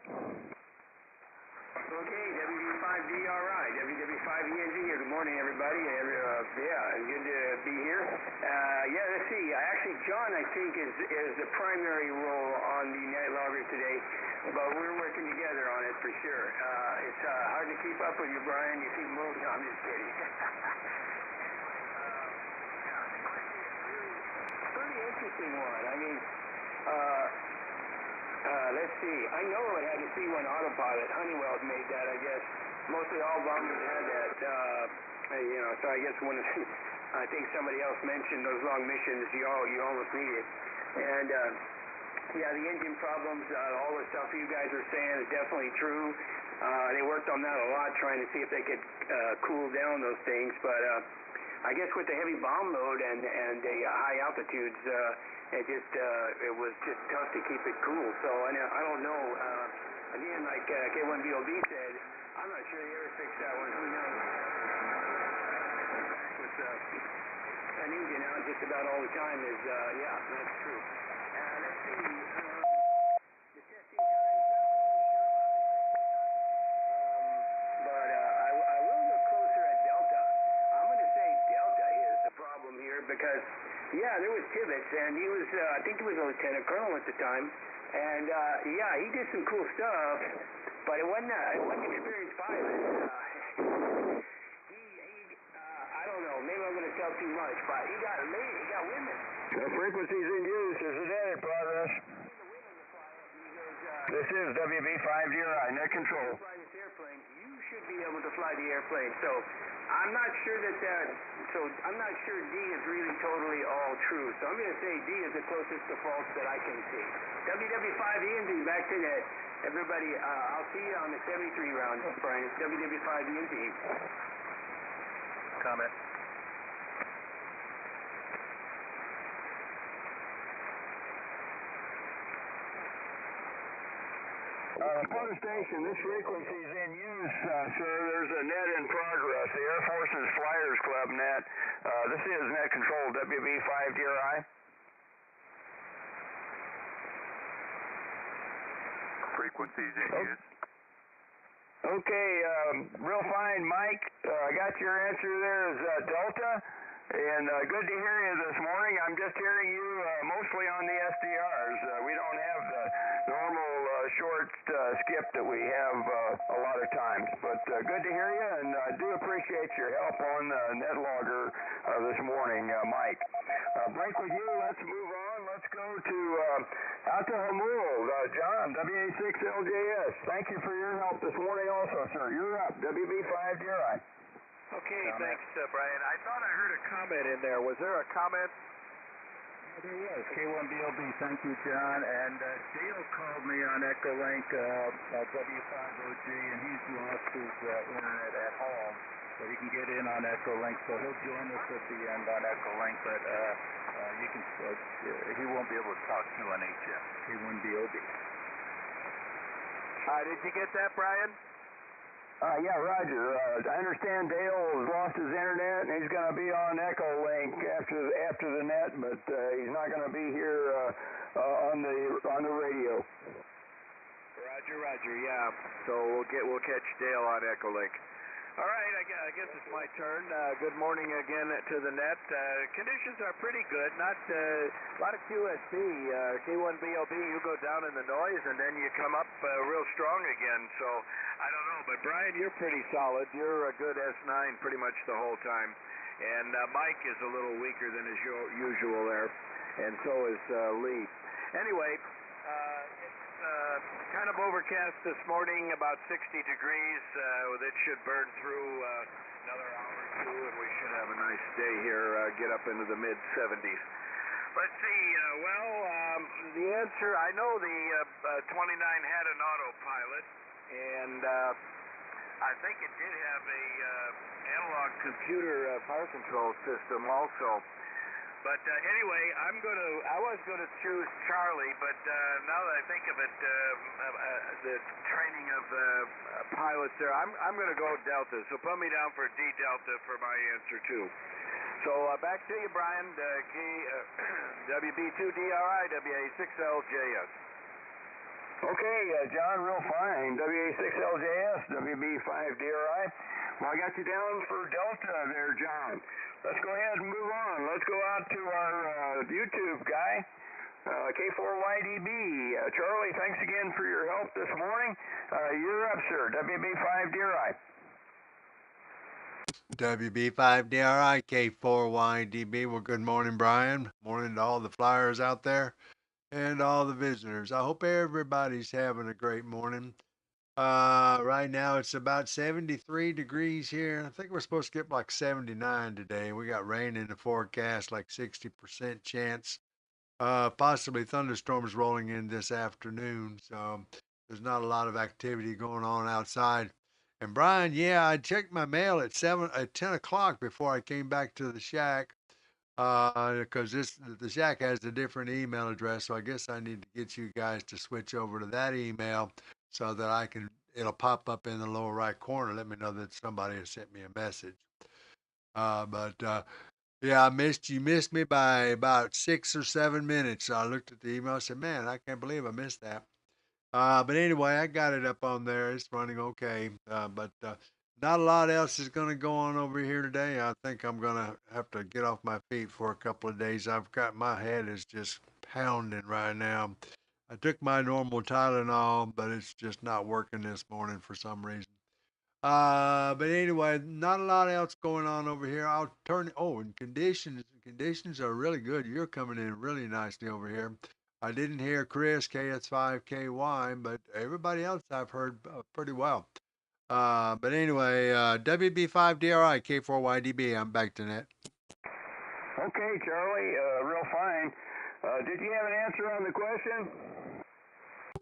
Okay, WV5DRI, WW5ENZ here. Good morning, everybody. Good to be here. Let's see. Actually, John, I think, is the primary role on the night logger today, but we're working together on it for sure. It's hard to keep up with you, Brian. You keep moving. No, I'm just kidding. Pretty interesting one. I mean, let's see. I know it had a C1 autopilot. Honeywell's made that, I guess. Mostly all bombers had that. So I guess I think somebody else mentioned those long missions, you almost need it. And the engine problems, all the stuff you guys are saying is definitely true. They worked on that a lot, trying to see if they could cool down those things. But I guess with the heavy bomb load and the high altitudes, it was just tough to keep it cool. So I don't know. Again, like K1BOB said, I'm not sure they ever fixed that one. Who knows? With an engine out just about all the time is, that's true. Let's see. The testing times, but I will look closer at Delta. I'm going to say Delta is the problem here because, there was Tibbetts, and he was, I think he was a lieutenant colonel at the time, and he did some cool stuff, but it wasn't an experienced pilot. I don't know, maybe I'm going to tell too much, but he got women. The frequencies in use is in progress. This is WV5DRI, net control. Fly this airplane, you should be able to fly the airplane, so I'm not sure I'm not sure D is really totally all true. So I'm going to say D is the closest to false that I can see. WW5ENZ, back to net. Everybody, I'll see you on the 73 round, Brian. It's WW5ENZ. Comment. Reporter station, this frequency is in use, sir. There's a net in progress, the Air Force's Flyers Club net. This is net control, WV5DRI. Frequencies in use. Okay, real fine, Mike. I got your answer there is Delta, and good to hear you this morning. I'm just hearing you mostly on the SDRs. We don't have the normal short skip that we have a lot of times, but good to hear you, and I do appreciate your help on the net logger this morning, Mike. Break with you. Let's move on. Let's go to out to Hamul. John, WA6LJS. Thank you for your help this morning also, sir. You're up. WB5DRI. Okay, thanks, Brian. I thought I heard a comment in there. Was there a comment? There was. K1BOB, thank you, John. And Dale called me on Echolink W5OG, and he's lost his internet at home, but he can get in on Echolink, so he'll join us at the end on Echolink, but he won't be able to talk to an HF. K1BOB. Did you get that, Brian? Roger. I understand Dale has lost his internet, and he's going to be on Echolink after the net, but he's not going to be here on the radio. Roger. Yeah. So we'll catch Dale on Echolink. All right, I guess it's my turn. Good morning again to the net. Conditions are pretty good. Not a lot of QSB. K1BOB, you go down in the noise, and then you come up real strong again. So I don't know, but Brian, you're pretty solid. You're a good S9 pretty much the whole time. And Mike is a little weaker than his usual there, and so is Lee. Anyway, it's kind of overcast this morning, about 60 degrees. That should burn through another hour. and we should have a nice day here, get up into the mid-70s. Let's see, the answer, I know the 29 had an autopilot, and I think it did have a analog computer power control system also. But anyway, I was gonna choose Charlie, but now that I think of it, the training of pilots there, I'm gonna go Delta. So put me down for D Delta for my answer too. So back to you, Brian. WB2DRI, WA6LJS. Okay, John, real fine. WA6LJS, WB5DRI. Well, I got you down for Delta there, John. Let's go ahead and move on. Let's go out to our YouTube guy, K4YDB. Charlie, thanks again for your help this morning. You're up, sir. WB5DRI. WB5DRI, K4YDB. Well, good morning, Brian. Morning to all the flyers out there and all the visitors. I hope everybody's having a great morning. Right now it's about 73 degrees here. I think we're supposed to get like 79 today. We got rain in the forecast, like 60% chance. Possibly thunderstorms rolling in this afternoon. So there's not a lot of activity going on outside. And Brian, yeah, I checked my mail at 10 o'clock before I came back to the shack. Because the shack has a different email address, so I guess I need to get you guys to switch over to that email so that it'll pop up in the lower right corner. Let me know that somebody has sent me a message. Yeah, you missed me by about 6 or 7 minutes. So I looked at the email and said, man, I can't believe I missed that. But anyway, I got it up on there. It's running okay. But not a lot else is going to go on over here today. I think I'm going to have to get off my feet for a couple of days. My head is just pounding right now. I took my normal Tylenol, but it's just not working this morning for some reason. But anyway, not a lot else going on over here. And conditions are really good. You're coming in really nicely over here. I didn't hear Chris, KS5KY, but everybody else I've heard pretty well. But anyway, WB5DRI, K4YDB, I'm back to net. Okay, Charlie, real fine. Did you have an answer on the question?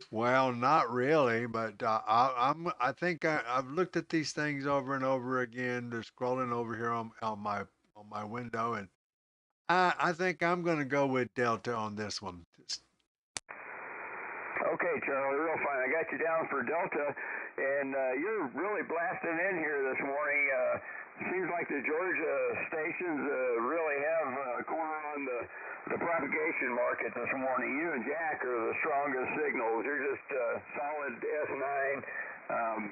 Well, not really, but I think I've looked at these things over and over again. Just scrolling over here on my window, and I think I'm going to go with Delta on this one. Okay, Charlie, real fine. I got you down for Delta, and you're really blasting in here this morning. Seems like the Georgia stations really have a corner on the propagation market this morning. You and Jack are the strongest signals. You're just solid S9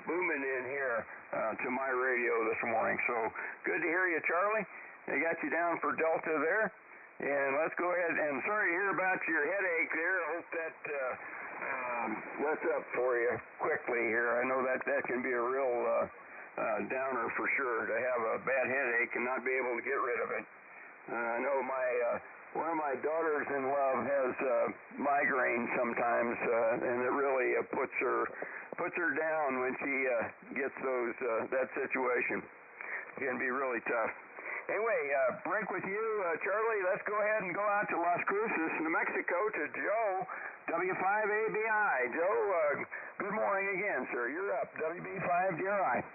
booming in here to my radio this morning. So good to hear you, Charlie. They got you down for Delta there. And let's go ahead, and sorry to hear about your headache there. I hope that lets up for you quickly here. I know that can be a real downer for sure, to have a bad headache and not be able to get rid of it. I know one of my daughters-in-law has migraine sometimes, and it really puts her down when she gets that situation. It can be really tough. Anyway, break with you, Charlie. Let's go ahead and go out to Las Cruces, New Mexico, to Joe, W5ABI. Joe, good morning again, sir. You're up, WB5DRI.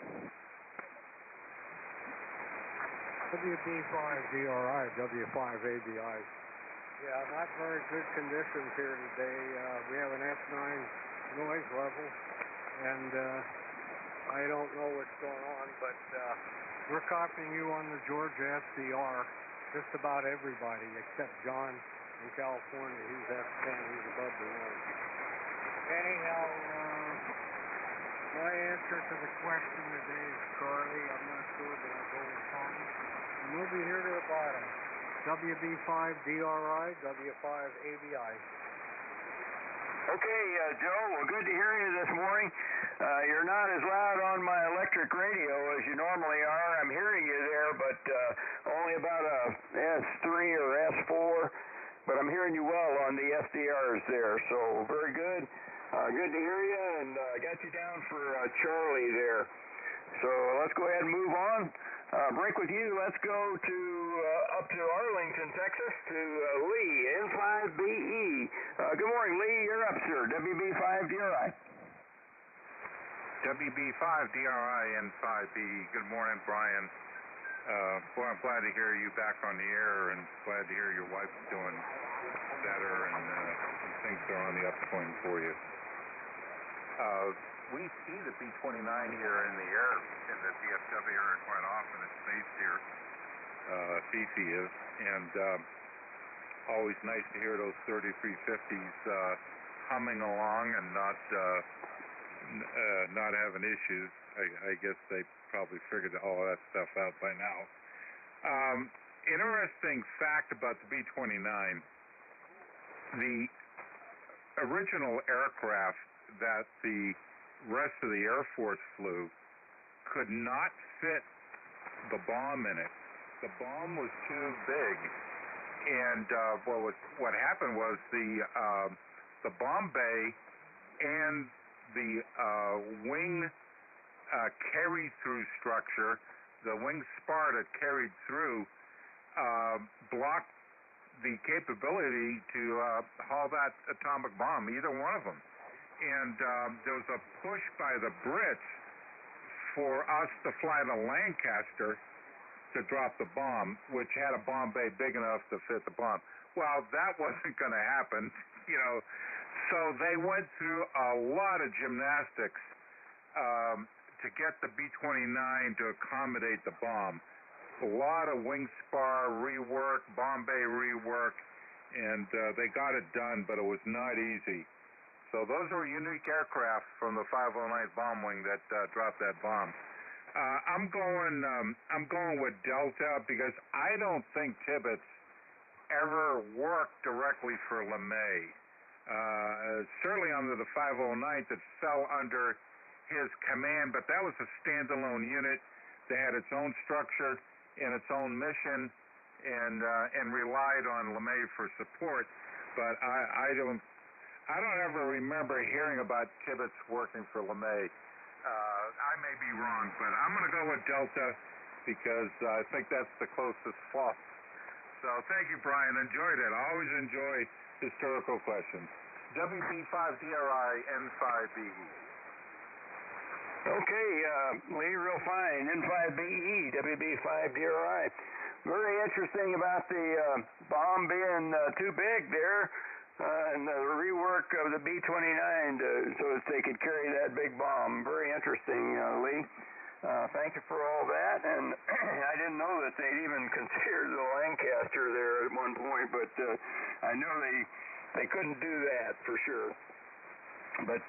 WB5DRI, W5ABI. Yeah, not very good conditions here today. We have an S9 noise level, and I don't know what's going on, but we're copying you on the Georgia SDR, just about everybody except John in California. He's F10, he's above the line. Anyhow, my answer to the question today is Charlie. I'm not sure, but I'll go with Tommy. And we'll be here to the bottom. WB5DRI, W5ABI. Okay, Joe, well, good to hear you this morning. You're not as loud on my electric radio as you normally are. I'm hearing you there, but only about a S3 or S4, but I'm hearing you well on the SDRs there, so very good. Good to hear you, and I got you down for Charlie there. So let's go ahead and move on. Break with you. Let's go to up to Arlington, Texas, to Lee, N5BE. Good morning, Lee. You're up, sir. WB5DRI. WB5DRI N5BE. Good morning, Brian. Boy, I'm glad to hear you back on the air, and glad to hear your wife's doing better and things are on the upswing for you. We see the B-29 here in the air in the DFW area quite often. It's based here, Fifi is, and always nice to hear those 3350s humming along and not having issues. I guess they probably figured all that stuff out by now. Interesting fact about the B-29, the original aircraft that the rest of the Air Force flew could not fit the bomb in it. The bomb was too big, and what happened was the bomb bay and the wing carry-through structure, the wing spar that carried through, blocked the capability to haul that atomic bomb, either one of them. And there was a push by the Brits for us to fly the Lancaster to drop the bomb, which had a bomb bay big enough to fit the bomb. Well, that wasn't going to happen, you know. So they went through a lot of gymnastics to get the B-29 to accommodate the bomb. A lot of wing spar rework, bomb bay rework, and they got it done, but it was not easy. So those were unique aircraft from the 509th Bomb Wing that dropped that bomb. I'm going with Delta because I don't think Tibbets ever worked directly for LeMay. Certainly under the 509th, it fell under his command, but that was a standalone unit. They had its own structure and its own mission, and relied on LeMay for support. But I don't ever remember hearing about Tibbets working for LeMay. I may be wrong, but I'm going to go with Delta because I think that's the closest fault. So thank you, Brian. Enjoyed it. I always enjoy historical questions. WB5DRI N5BE. Okay, Lee, real fine. N5BE, WB5DRI. Very interesting about the bomb being too big there. And the rework of the B-29 so that they could carry that big bomb. Very interesting, Lee. Thank you for all that. And I didn't know that they'd even considered the Lancaster there at one point, but I know they couldn't do that for sure. But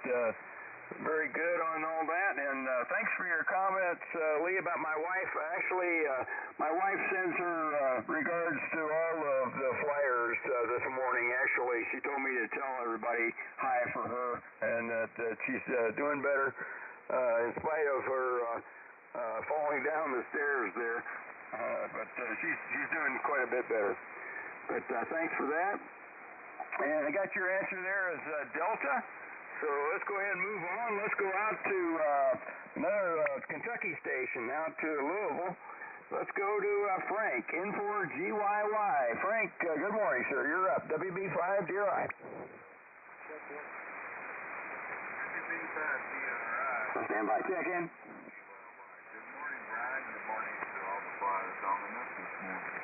very good on all that, and thanks for your comments, Lee, about my wife. Actually, my wife sends her regards to all of the flyers this morning. Actually, she told me to tell everybody hi for her, and that she's doing better in spite of her falling down the stairs there. But she's doing quite a bit better. But thanks for that. And I got your answer there as Delta. So let's go ahead and move on. Let's go out to another Kentucky station, out to Louisville. Let's go to Frank, N4GYY. Frank, good morning, sir. You're up. WB5DRI. WB5DRI. Stand by, check in. Good morning, Brian. Good morning to all the flyers on the net this morning.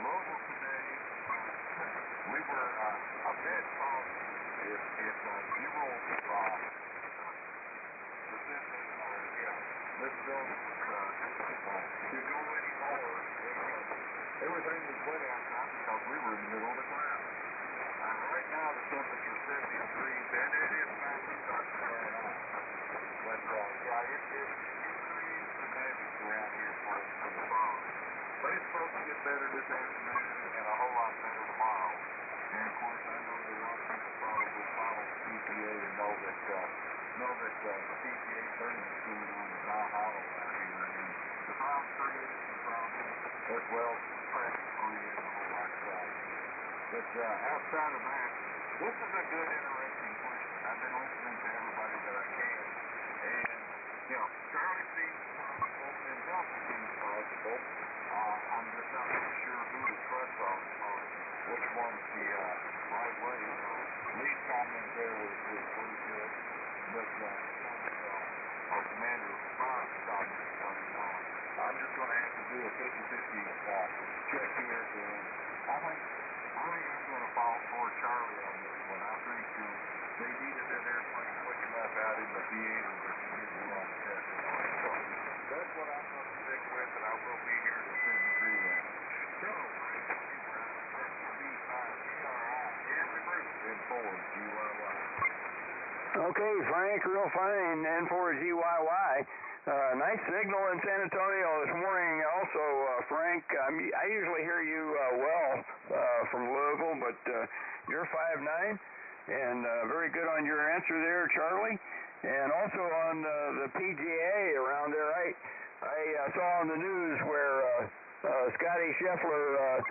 Louisville today, we were a bit off. If you roll specific, this building to go anymore, everything was wet outside because we were in the middle of the ground. Right now the temperature is 70 degrees, and it is finally starting to burn off. But it's degrees to magic around here for the fall. But it's supposed to get better this afternoon and a whole lot better tomorrow. And of course, I know that a lot of people probably follow PGA and know that the PGA tournament is going on in Valhalla out here, and the problem creates some problems as well as traffic creates a whole lot of problems. But outside of that, this is a good, interesting question. I've been listening to everybody that I can, and Charlie seems to and Delta seems our commander response on this 29. I'm just going to have to do a 50-50 check here, and I think I'm going to fall for Charlie on this one. I think they needed that airplane quick enough out in the theater that they didn't go on the test anyway. So that's what I'm going to stick with, and I will be here to sit and through that. So, Okay, Frank, real fine, N4GYY. Nice signal in San Antonio this morning also, Frank. I usually hear you well from Louisville, but you're 5'9", and very good on your answer there, Charlie. And also on the PGA around there, I saw on the news where Scotty Scheffler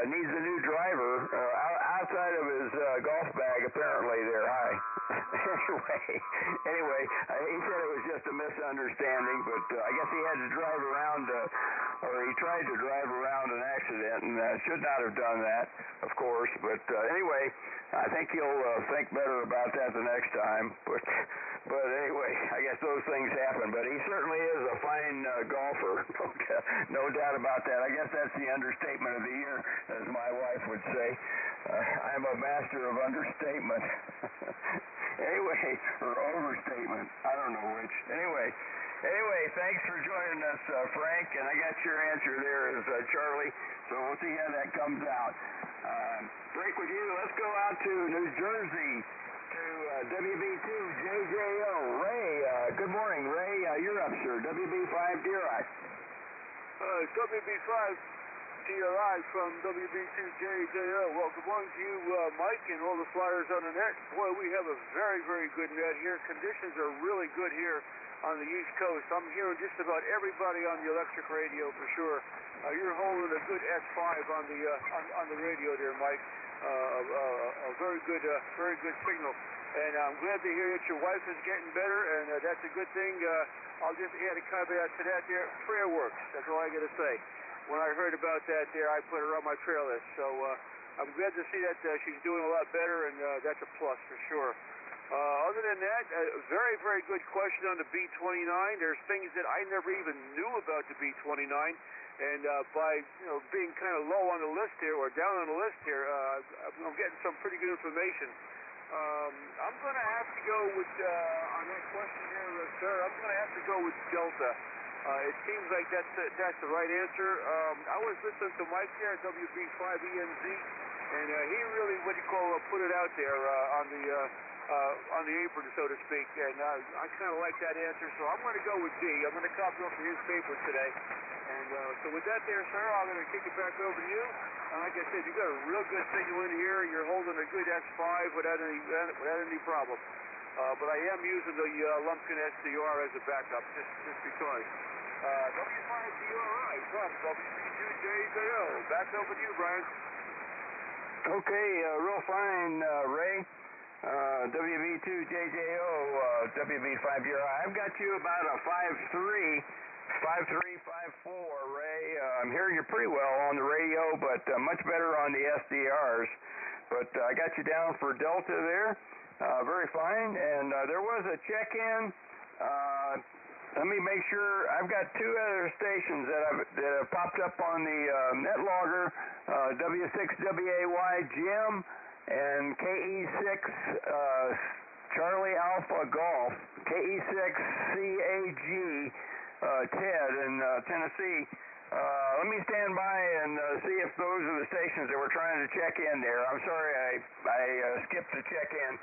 needs a new driver outside of his golf bag, apparently there. Hi. Anyway, he said it was just a misunderstanding, but I guess he had to drive around, or he tried to drive around an accident, and should not have done that, of course. But anyway, I think he'll think better about that the next time. But anyway, I guess those things happen. But he certainly is a fine golfer, no doubt about that. I guess that's the understatement of the year, as my wife would say. I'm a master of understatement. Anyway, or overstatement. I don't know which. Anyway, thanks for joining us, Frank. And I got your answer there as Charlie. So we'll see how that comes out. Break with you. Let's go out to New Jersey to WB2JJO. Ray, good morning, Ray. You're up, sir. WB5DRI. WB5 DRI from WB2JJO. Well, good morning to you, Mike, and all the flyers on the net. Boy, we have a very, very good net here. Conditions are really good here on the East Coast. I'm hearing just about everybody on the electric radio for sure. You're holding a good S5 on the radio there, Mike. A very good signal. And I'm glad to hear that your wife is getting better, and that's a good thing. I'll just add a caveat to that there. Prayer works. That's all I got to say. When I heard about that there, I put her on my prayer list. So I'm glad to see that she's doing a lot better, and that's a plus for sure. Other than that, a very, very good question on the B-29. There's things that I never even knew about the B-29. And by being kind of low on the list here, or down on the list here, I'm getting some pretty good information. I'm going to have to go with, on that question here, sir, I'm going to have to go with Delta. It seems like that's the right answer. I was listening to Mike there at WB5ENZ, and he really, put it out there on the apron, so to speak, and I kind of like that answer, so I'm going to go with D. I'm going to copy off of his paper today. And so with that there, sir, I'm going to kick it back over to you. Like I said, you've got a real good signal in here. You're holding a good S5 without any problem. But I am using the Lumpkin SDR as a backup, just because. W5DRI from WB2JJO. Back over to you, Brian. Okay, real fine, Ray. WB2JJO, WB5DRI. I've got you about a 5'3", 5'3", 5'4", Ray. I'm hearing you pretty well on the radio, but much better on the SDRs. But I got you down for Delta there. Very fine. And there was a check-in. Let me make sure. I've got two other stations that have popped up on the net logger, W6WAY Jim and KE6 Charlie Alpha Golf, KE6CAG Ted in Tennessee. Let me stand by and see if those are the stations that we're trying to check in there. I'm sorry I skipped the check-in.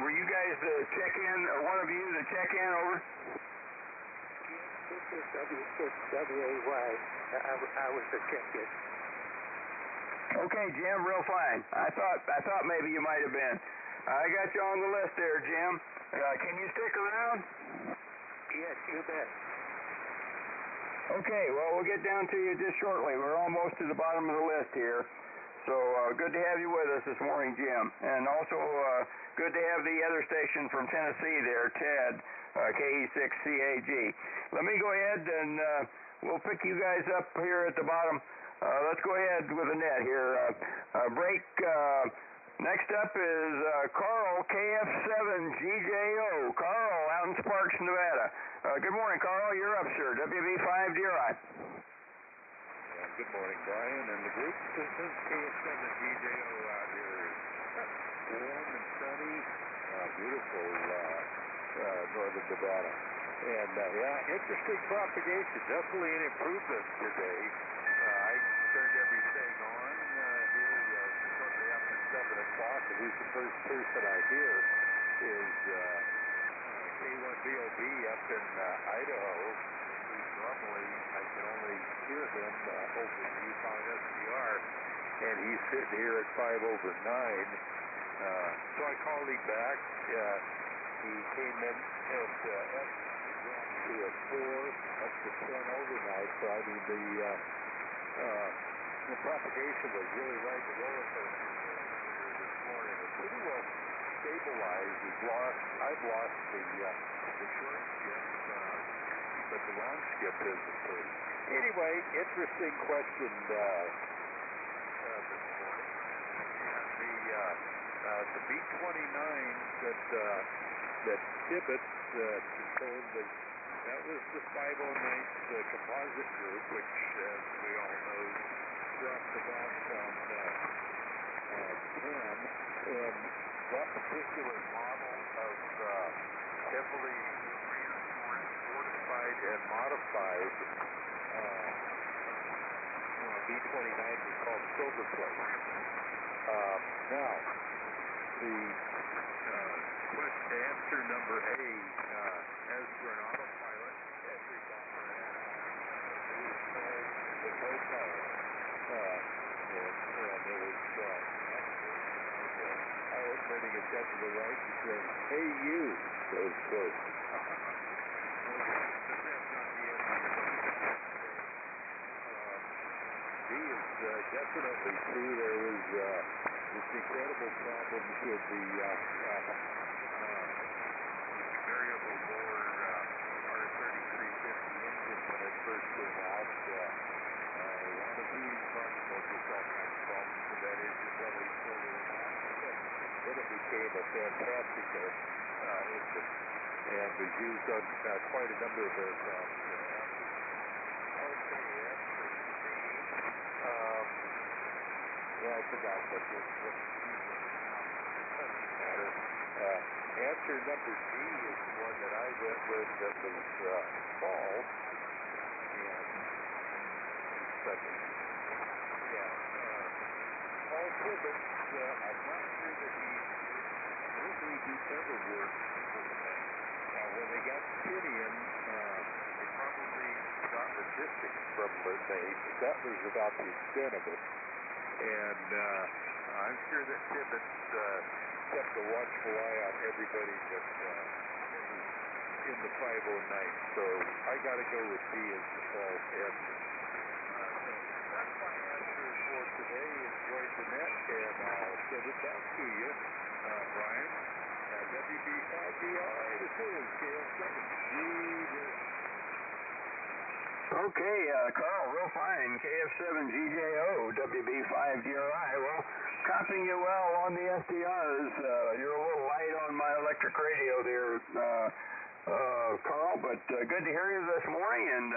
Were you guys the check-in, or one of you the check-in, over? This is W6WAY. I was the check-in. Okay, Jim, real fine. I thought maybe you might have been. I got you on the list there, Jim. Can you stick around? Yes, you bet. Okay, well, we'll get down to you just shortly. We're almost to the bottom of the list here. So good to have you with us this morning, Jim. And also good to have the other station from Tennessee there, Ted, KE6CAG. Let me go ahead and we'll pick you guys up here at the bottom. Let's go ahead with the net here. Break. Next up is Carl, KF7GJO. Sparks, Nevada. Good morning, Carl. You're up, sir. WB5 DRI. Good morning, Brian and the group. This is KF7GJO out here. Warm and sunny, beautiful northern Nevada. And interesting propagation. Definitely an improvement today. I turned everything on here shortly after 7 o'clock. At least the first person I hear is K1VOB up in Idaho. Normally, I can only hear him over the Yukon SDR, and he's sitting here at 5 over 9. So I called him back. He came in and to a 4, up to 10 overnight. So I mean the propagation was really right the roller coaster this morning. It's pretty well stabilized. I've lost the short skip. But the long skip isn't pretty. Anyway, interesting question this morning. And the B-29s that Tibbetts controlled, that was the 509th composite group, which, as we all know, dropped the bomb on 10. And that particular model of heavily and modified B-29 was called Silver Plate. Now, the answer number A, as for an autopilot, every bomber is called the co-pilot. And it was pilot turning his head to the right and saying, "Hey, you," those quotes. Definitely true. There was this incredible problems with the variable bore R3350 engine when it first came out. A lot of heating problems, just all kinds of problems with that engine. Then it became a fantastic engine and was used on quite a number of aircraft. I forgot what matter. Answer number D is the one that I went with that was false. And second. Paul Tibbetts, I'm not sure that I don't believe he's ever worked with them. When they got Tinian, they probably got logistics from LeMay. That was about the extent of it. And I'm sure that Tibbetts kept a watchful eye on everybody that was in the 509. So I got to go with D as the false answer. That's my answer for today. Enjoy the net, and I'll send it back to you, Brian. WB5DRI, this is KF7GJO. Okay, Carl, real fine. KF7GJO, WB5DRI. Well, copying you well on the SDRs. You're a little light on my electric radio there, Carl, but good to hear you this morning. And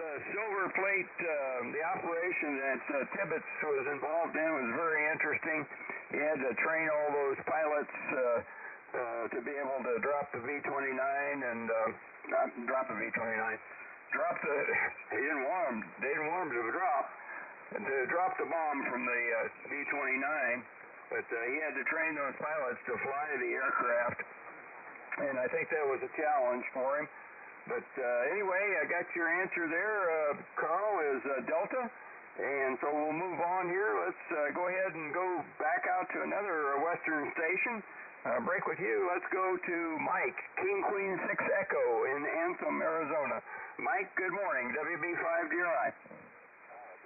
the Silver Plate, the operation that Tibbetts was involved in was very interesting. He had to train all those pilots to be able to drop the V-29 and not drop the V-29. They didn't want him to drop the bomb from the B-29, but he had to train those pilots to fly the aircraft, and I think that was a challenge for him. But anyway, I got your answer there, Carl, is Delta, and so we'll move on here. Let's go ahead and go back out to another Western station. Break with you. Let's go to Mike, King Queen 6 Echo in Anthem, Arizona. Mike, good morning. WB5DRI.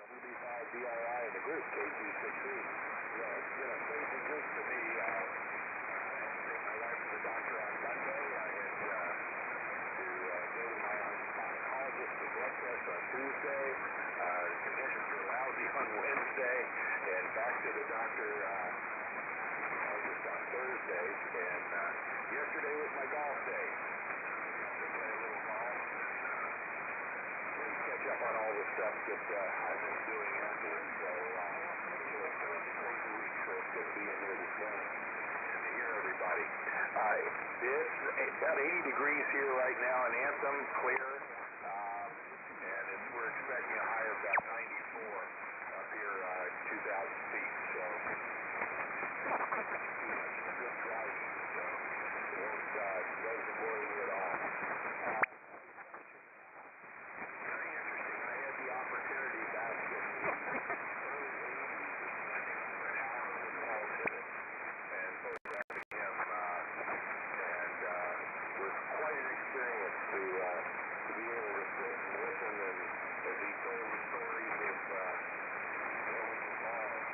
WB5DRI in the group, K263. Yeah, it's been a crazy group to me. My wife was a doctor on Monday. I had to go to my oncologist for blood tests on Tuesday. The conditions were lousy on Wednesday, and back to the doctor on Thursday, and yesterday was my golf day. catch up on all the stuff that I've been doing afterwards. So it's a crazy week, so it's good to be in here this morning and to hear everybody. It's about 80 degrees here right now in Anthem, clear, and we're expecting a high of about 94 up here, 2,000 feet. So good driving, so it doesn't worry me at all. Very interesting. I had the opportunity back in the early 80s of spending an hour with Paul Tibbets and photographing him, and was quite an experience to be able to sit and listen, and as he told the stories of what was involved.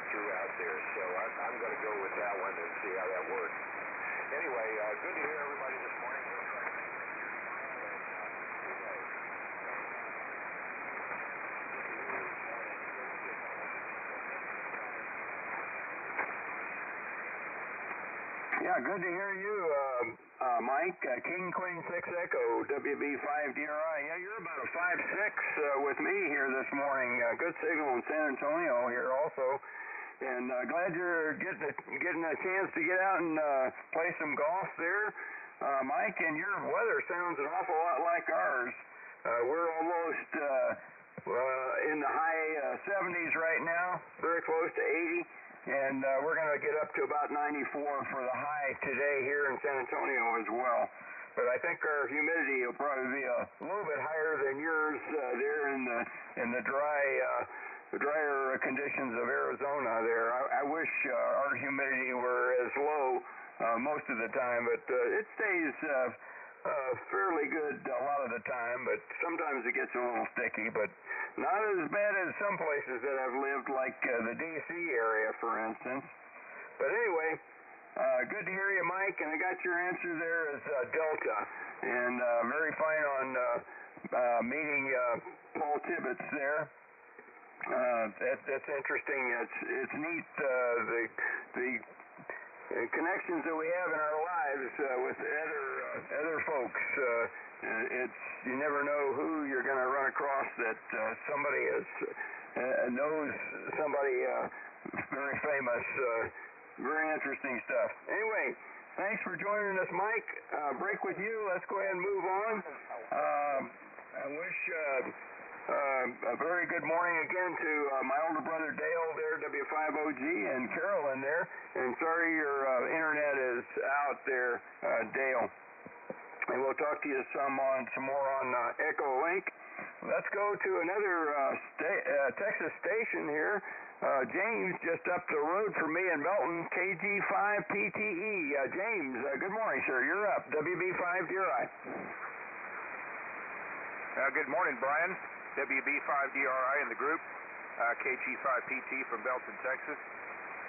Threw out there, so I'm going to go with that one and see how that works. Anyway, good to hear everybody this morning. Yeah, good to hear you, Mike. King Queen 6 Echo, WB5DRI. Yeah, you're about a 5-6 with me here this morning. Good signal in San Antonio here also. And glad you're getting a chance to get out and play some golf there, Mike. And your weather sounds an awful lot like ours. We're almost in the high 70s right now, very close to 80, and we're going to get up to about 94 for the high today here in San Antonio as well. But I think our humidity will probably be a little bit higher than yours there in the drier conditions of Arizona there. I wish our humidity were as low most of the time, but it stays fairly good a lot of the time, but sometimes it gets a little sticky, but not as bad as some places that I've lived, like the D.C. area, for instance. But anyway, good to hear you, Mike, and I got your answer there as Delta, and very fine on meeting Paul Tibbets there. That's interesting. It's neat, the connections that we have in our lives with other folks. You never know who you're going to run across that somebody knows somebody very famous. Very interesting stuff. Anyway, thanks for joining us, Mike. Break with you. Let's go ahead and move on. I wish a very good morning again to my older brother Dale there, W5OG, and Carolyn there. And sorry your internet is out there, Dale. And we'll talk to you some more on Echo Link. Let's go to another Texas station here. James, just up the road from me in Belton, KG5PTE. James, good morning, sir. You're up. WB5DRI. Good morning, Brian. WB5DRI in the group, KG5PT from Belton, Texas.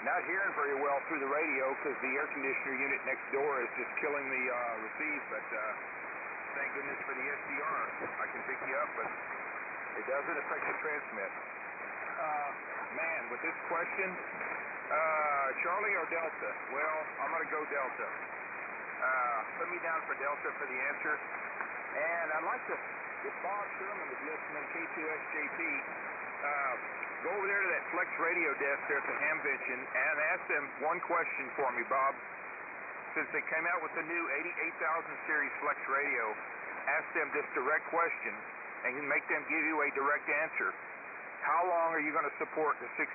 Not hearing very well through the radio because the air conditioner unit next door is just killing the receive, but thank goodness for the SDR. I can pick you up, but it doesn't affect the transmit. Man, with this question, Charlie or Delta? Well, I'm going to go Delta. Put me down for Delta for the answer. And I'd like to, if Bob Sherman is listening, K2SJP, go over there to that Flex radio desk there at the Hamvention and ask them one question for me, Bob. Since they came out with the new 88,000 series Flex radio, ask them this direct question and make them give you a direct answer. How long are you going to support the 6,000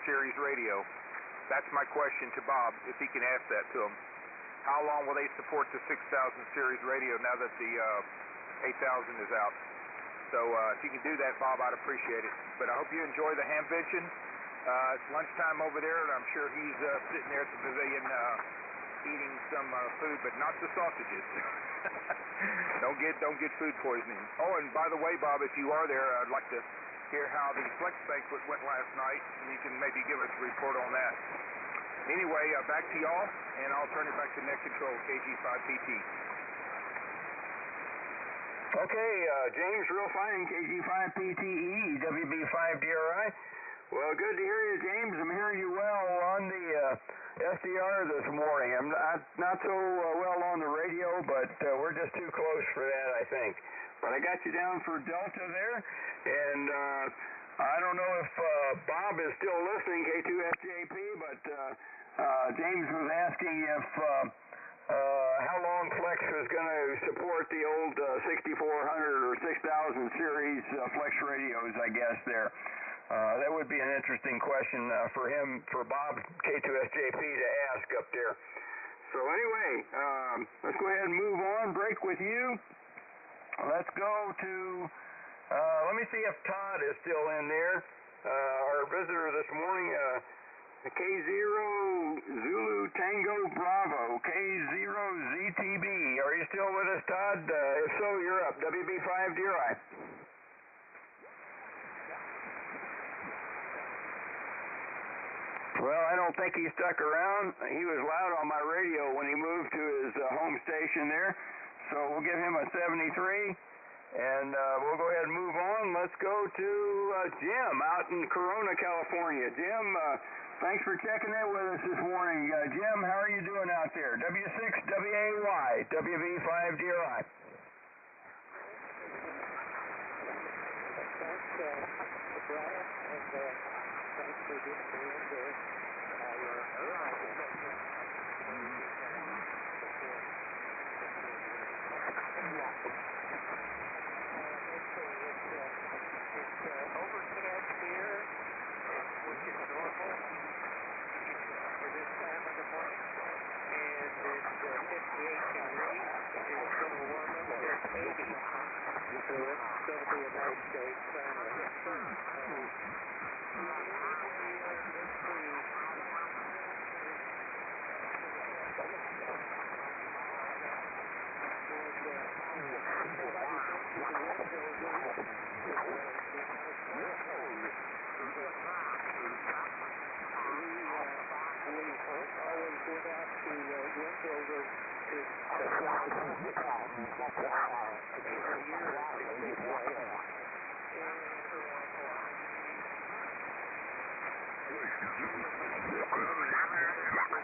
series radio? That's my question to Bob, if he can ask that to him. How long will they support the 6,000 series radio now that the 8,000 is out? So if you can do that, Bob, I'd appreciate it. But I hope you enjoy the Hamvention. It's lunchtime over there, and I'm sure he's sitting there at the pavilion eating some food, but not the sausages. Don't get food poisoning. Oh, and by the way, Bob, if you are there, I'd like to hear how the Flex Banquet went last night, and you can maybe give us a report on that. Anyway, back to y'all, and I'll turn it back to Net Control, KG5PT. Okay, James, real fine, KG5PTE, WB5DRI. Well, good to hear you, James. I'm hearing you well on the SDR this morning. I'm not so well on the radio, but we're just too close for that, I think. But I got you down for Delta there, and I don't know if Bob is still listening, K2FJP, but James was asking if how long Flex was going to support the old 6400 or 6000 series Flex radios, I guess, there. That would be an interesting question for Bob K2SJP to ask up there. So anyway, let's go ahead and move on, break with you. Let's go to, let me see if Todd is still in there, our visitor this morning, K0 Zulu Tango Bravo, K0 ZTB. Are you still with us, Todd? If so, you're up. WB5DRI. Well, I don't think he stuck around. He was loud on my radio when he moved to his home station there. So we'll give him a 73. And we'll go ahead and move on. Let's go to Jim out in Corona, California. Jim, thanks for checking in with us this morning. Jim, how are you doing out there? W6WAY, WB5DRI. Thanks, Brian, and thanks for getting me in there. It's overcast here, which is normal for this time of the morning, and it's 58 degrees. It's going to warm up to 80, so it's going to be a nice day finally.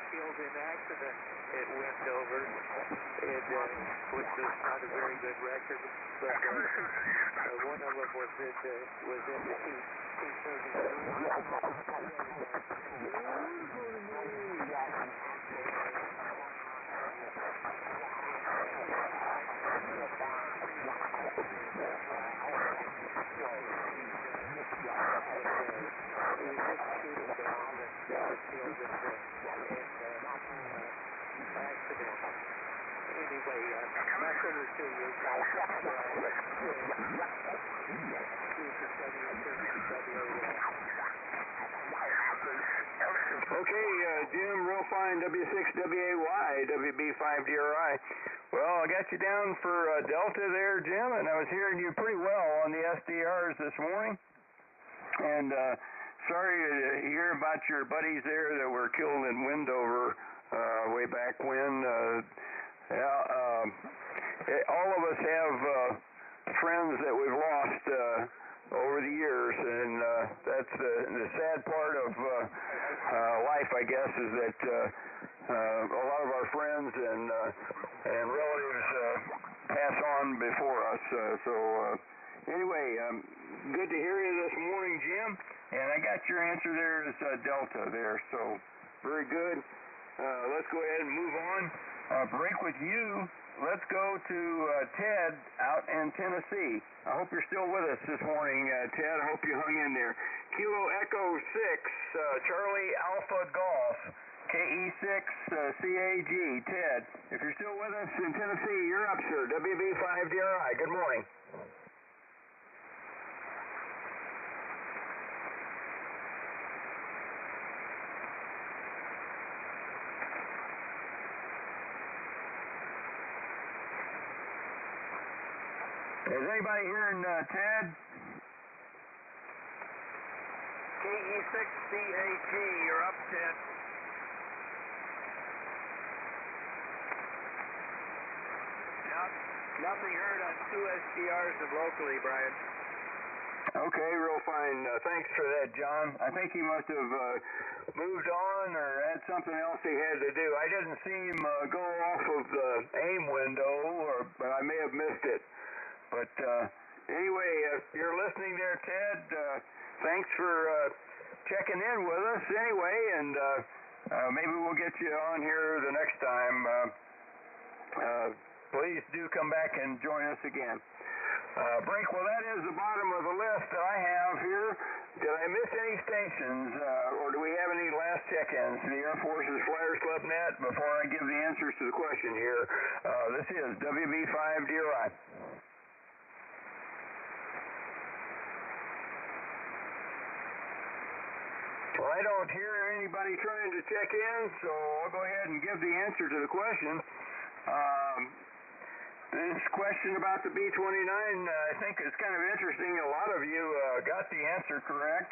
Killed in accident at Wendover, which was not a very good record, but one of them was in the Anyway, back over to you. Okay, Jim, real fine, W6WAY, WB5DRI. Well, I got you down for Delta there, Jim, and I was hearing you pretty well on the SDRs this morning. And sorry to hear about your buddies there that were killed in Wendover way back when. All of us have friends that we've lost over the years, and that's the sad part of life, I guess, is that a lot of our friends and relatives pass on before us. So anyway, good to hear you this morning, Jim, and I got your answer there as Delta there, so very good. Let's go ahead and move on. Break with you. Let's go to Ted out in Tennessee. I hope you're still with us this morning, Ted. I hope you hung in there. Kilo Echo 6, Charlie Alpha Golf, KE6 CAG. Ted, if you're still with us in Tennessee, you're up, sir. WB5DRI. Good morning. Is anybody hearing Ted? KE6BAG, you're up 10. Nothing heard on 2 SDRs and locally, Brian. Okay, real fine. Thanks for that, John. I think he must have moved on or had something else he had to do. I didn't see him go off of the AIM window, but I may have missed it. But anyway, if you're listening there, Ted, thanks for checking in with us anyway, and maybe we'll get you on here the next time. Please do come back and join us again. Brink, well, that is the bottom of the list that I have here. Did I miss any stations, or do we have any last check-ins? The Air Force's Flyers Club Net, before I give the answers to the question here. This is WB5DRI. Well, I don't hear anybody trying to check in, so I'll go ahead and give the answer to the question. This question about the B-29, I think is kind of interesting. A lot of you got the answer correct.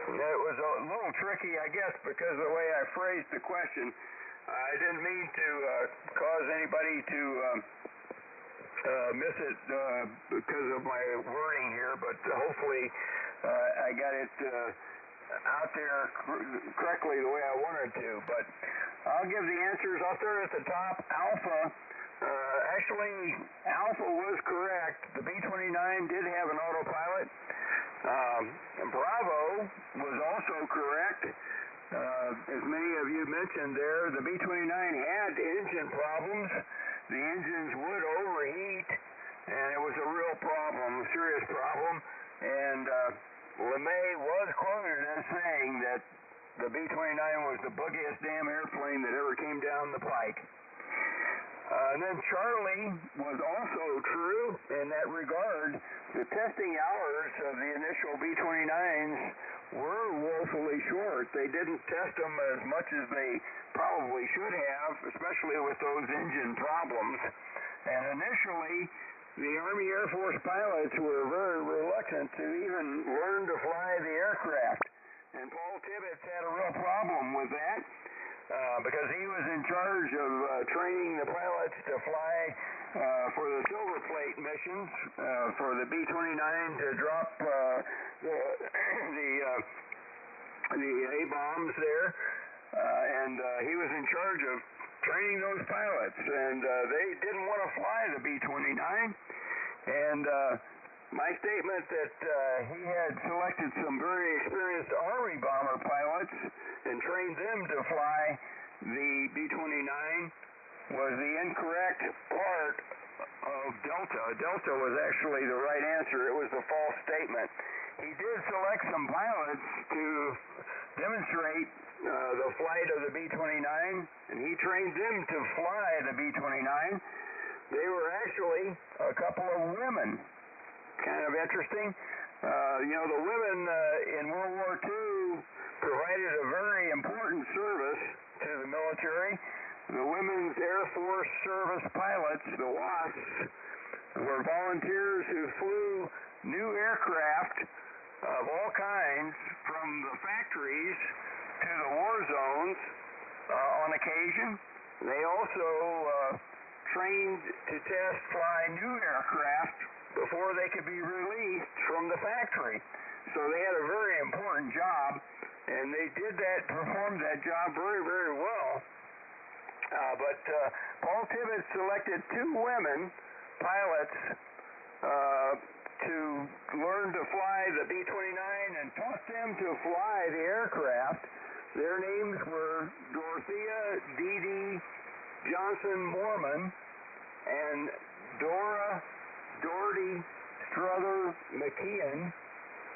It was a little tricky, I guess, because of the way I phrased the question. I didn't mean to cause anybody to miss it because of my wording here, but hopefully I got it out there correctly the way I wanted to. But I'll give the answers. I'll start at the top. Alpha. Actually, Alpha was correct. The B-29 did have an autopilot. Bravo was also correct. As many of you mentioned there, the B-29 had engine problems. The engines would overheat, and it was a real problem, a serious problem. And LeMay was quoted as saying that the B-29 was the buggiest damn airplane that ever came down the pike. And then Charlie was also true in that regard. The testing hours of the initial B-29s were woefully short. They didn't test them as much as they probably should have, especially with those engine problems. And initially, the Army Air Force pilots were very reluctant to even learn to fly the aircraft. And Paul Tibbets had a real problem with that. Because he was in charge of training the pilots to fly for the Silver Plate missions for the B-29 to drop the A-bombs there, and he was in charge of training those pilots, and they didn't want to fly the B-29, and my statement that he had selected some very experienced Army bomber pilots and trained them to fly the B-29 was the incorrect part of Delta. Delta was actually the right answer. It was a false statement. He did select some pilots to demonstrate the flight of the B-29, and he trained them to fly the B-29. They were actually a couple of women. Kind of interesting. The women in World War II provided a very important service to the military. The Women's Air Force Service pilots, the WASPs, were volunteers who flew new aircraft of all kinds from the factories to the war zones on occasion. They also trained to fly new aircraft before they could be released from the factory. So they had a very important job, and they performed that job very, very well. But Paul Tibbets selected 2 women pilots to learn to fly the B-29 and taught them to fly the aircraft. Their names were Dorothea Dee Johnson-Mormon and Doherty Strother McKeon,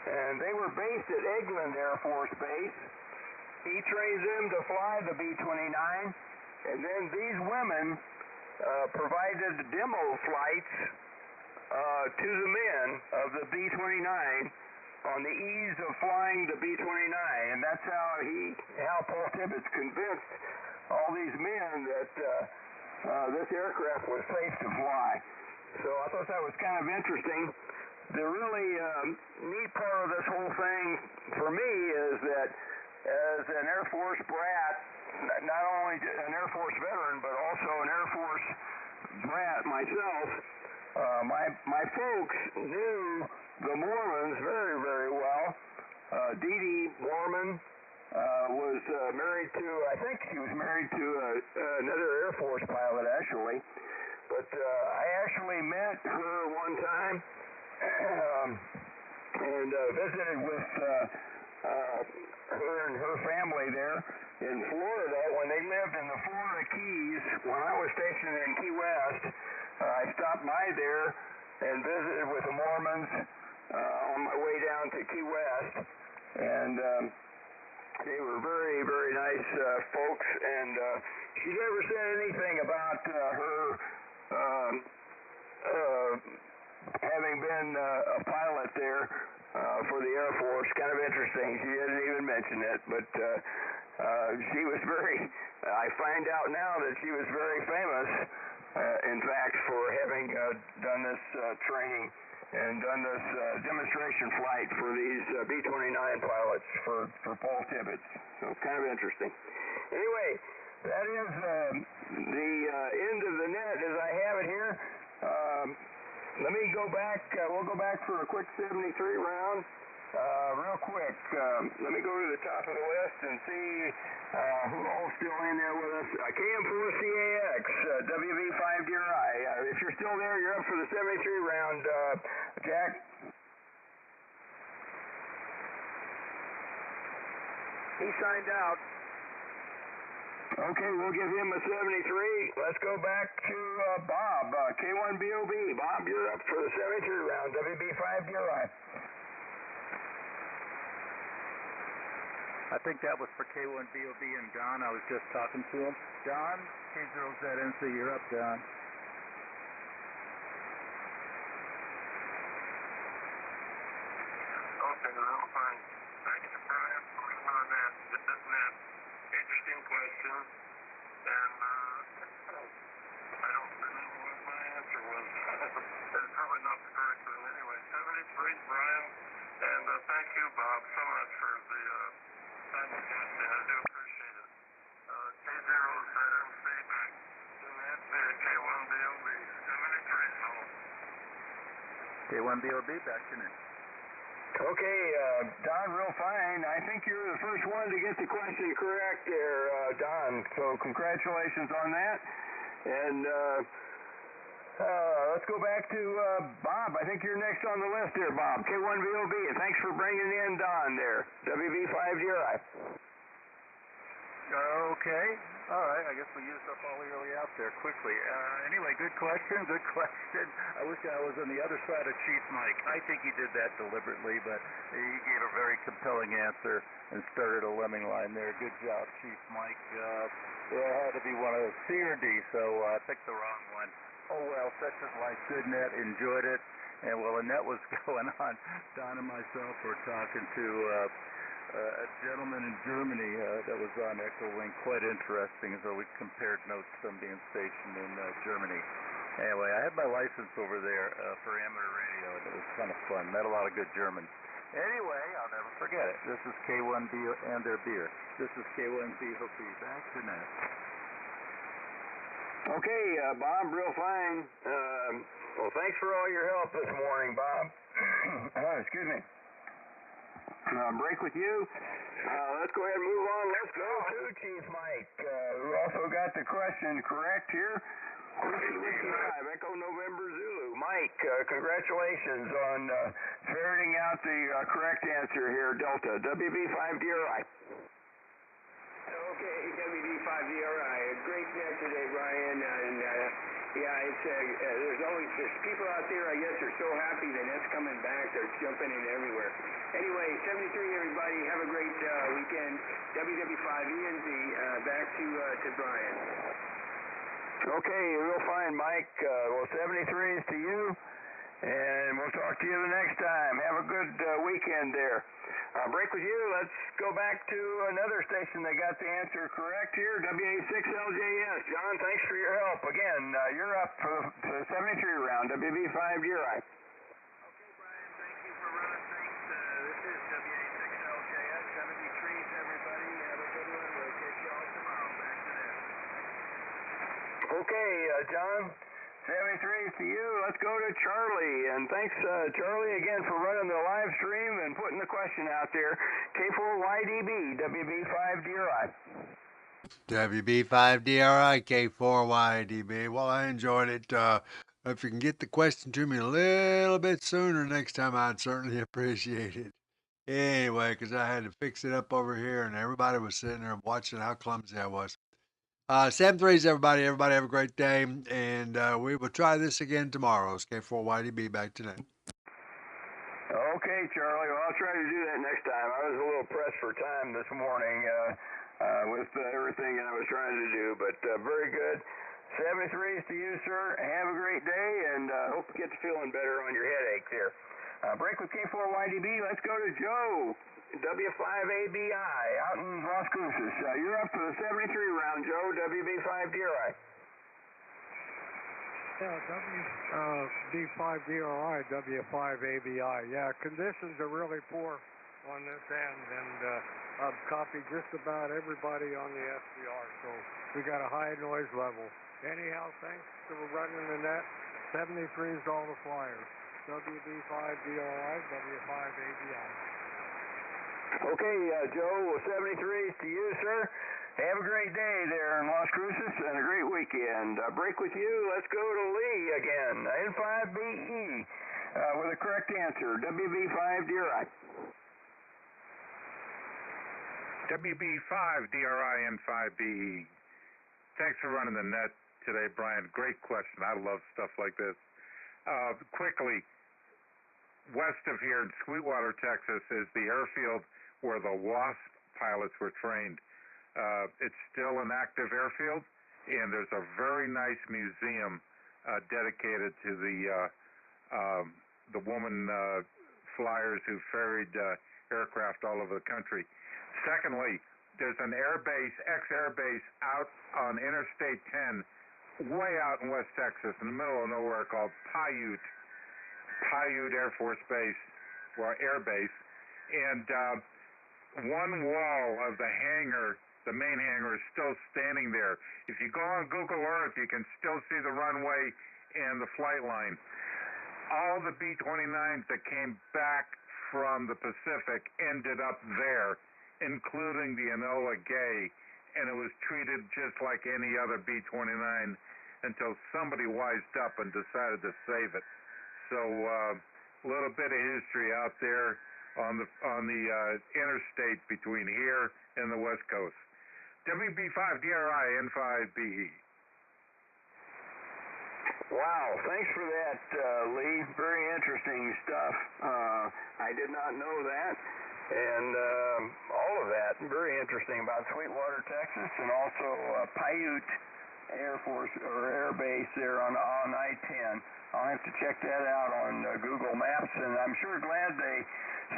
and they were based at Eglin Air Force Base. He trained them to fly the B-29, and then these women provided demo flights to the men of the B-29 on the ease of flying the B-29, and that's how Paul Tibbets convinced all these men that this aircraft was safe to fly. So I thought that was kind of interesting. the really neat part of this whole thing for me is that as an Air Force brat, not only an Air Force veteran, but also an Air Force brat myself, my folks knew the Mormons very, very well. Dee Dee Mormon was married to, I think she was married to another Air Force pilot, actually. But I actually met her one time and visited with her and her family there in Florida when they lived in the Florida Keys. When I was stationed in Key West, I stopped by there and visited with the Mormons on my way down to Key West, and they were very, very nice folks, and she never said anything about her having been a pilot there for the Air Force. Kind of interesting. She didn't even mention it, but she was very, I find out now that she was very famous, in fact, for having done this training and done this demonstration flight for these B-29 pilots for Paul Tibbets. So kind of interesting. Anyway, that is the end of the net as I have it here. Let me go back. We'll go back for a quick 73 round. Real quick, let me go to the top of the list and see who all's still in there with us. KM4CAX, WV5DRI. If you're still there, you're up for the 73 round, Jack. He signed out. Okay, we'll give him a 73. Let's go back to Bob, K1BOB. Bob, you're up for the 73 round, WV5DRI. I think that was for K1BOB and Don. I was just talking to him. Don, K0ZNC, you're up, Don. Okay, real fine. Thank you, Brian, for that. Interesting question, and I don't remember what my answer was. It's probably not the correct one anyway. 73, Brian, and thank you, Bob, so much for the time you got me. I do appreciate it. K0ZNC back to that K1BOB, 73, so. K1BOB, back to Nick. Okay, Don, real fine. I think you're the first one to get the question correct there, Don. So congratulations on that. And let's go back to Bob. I think you're next on the list there, Bob. K1VOB. And thanks for bringing in Don there. WV5DRI. Okay. All right. I guess we used up all the early out there quickly. Anyway, good question. Good question. I wish I was on the other side of Chief Mike. I think he did that deliberately, but he gave a very compelling answer and started a lemming line there. Good job, Chief Mike. It had to be one of C or D, so I picked the wrong one. Oh, well, such is life. Good net. Enjoyed it. And while the net was going on, Don and myself were talking to a gentleman in Germany that was on Echolink. Quite interesting. So we compared notes from being stationed in Germany. Anyway, I had my license over there for amateur radio, and it was kind of fun. Met a lot of good Germans. Anyway, I'll never forget it. This is K1B and their beer. This is K1BOB. Back to net. Okay, Bob, real fine. Well, thanks for all your help this morning, Bob. Excuse me. Break with you. Let's go ahead and move on. Let's go to Chief Mike, who also got the question correct here. Echo November Zulu. Mike, congratulations on ferreting out the correct answer here, Delta. WV5DRI. Okay, WV5DRI. A great net today, Brian. And yeah, it's there's people out there, I guess, are so happy the net's coming back. They're jumping in everywhere. Anyway, 73, everybody. Have a great weekend. WW5ENZ. Back to Brian. Okay, real fine, Mike. Well, 73 is to you, and we'll talk to you the next time. Have a good weekend there. Break with you. Let's go back to another station that got the answer correct here, WA6LJS. John, thanks for your help. Again, you're up for the 73 round, WV5DRI. Okay, Brian. Okay, John. 73 is to you. Let's go to Charlie. And thanks, Charlie, again for running the live stream and putting the question out there. K4YDB, WB5DRI. WB5DRI, K4YDB. Well, I enjoyed it. If you can get the question to me a little bit sooner next time, I'd certainly appreciate it. Anyway, because I had to fix it up over here, and everybody was sitting there watching how clumsy I was. 7-3s, everybody. Everybody have a great day, and we will try this again tomorrow. It's K4YDB back tonight. Okay, Charlie. Well, I'll try to do that next time. I was a little pressed for time this morning with everything I was trying to do, but very good. 73s to you, sir. Have a great day, and hope you get to feeling better on your headache there. Break with K4YDB. Let's go to Joe. W5ABI out in Las Cruces. You're up for the 73 round, Joe. WB5DRI. Yeah, WB5DRI, W5ABI. Yeah, conditions are really poor on this end, and I've copied just about everybody on the SDR, so we got a high noise level. Anyhow, thanks for running the net. 73 is all the flyers. WB5DRI, W5ABI. Okay, Joe, 73 to you, sir. Have a great day there in Las Cruces and a great weekend. Break with you. Let's go to Lee again. N5BE with a correct answer. WB5DRI. WB5DRI N5BE. Thanks for running the net today, Brian. Great question. I love stuff like this. Quickly, west of here in Sweetwater, Texas, is the airfield where the WASP pilots were trained. It's still an active airfield, and there's a very nice museum dedicated to the woman flyers who ferried aircraft all over the country. Secondly, there's an airbase, ex-airbase, out on Interstate 10, way out in West Texas, in the middle of nowhere, called Paiute Air Force Base, or Air Base, and one wall of the hangar, the main hangar, is still standing there. If you go on Google Earth, you can still see the runway and the flight line. All the B-29s that came back from the Pacific ended up there, including the Enola Gay, and it was treated just like any other B-29 until somebody wised up and decided to save it. So a little bit of history out there on the interstate between here and the West Coast. WB5DRI N5BE. Wow, thanks for that, Lee. Very interesting stuff. I did not know that. And all of that, very interesting about Sweetwater, Texas, and also Paiute Air Force or Air Base there on I-10. I'll have to check that out on Google Maps, and I'm sure glad they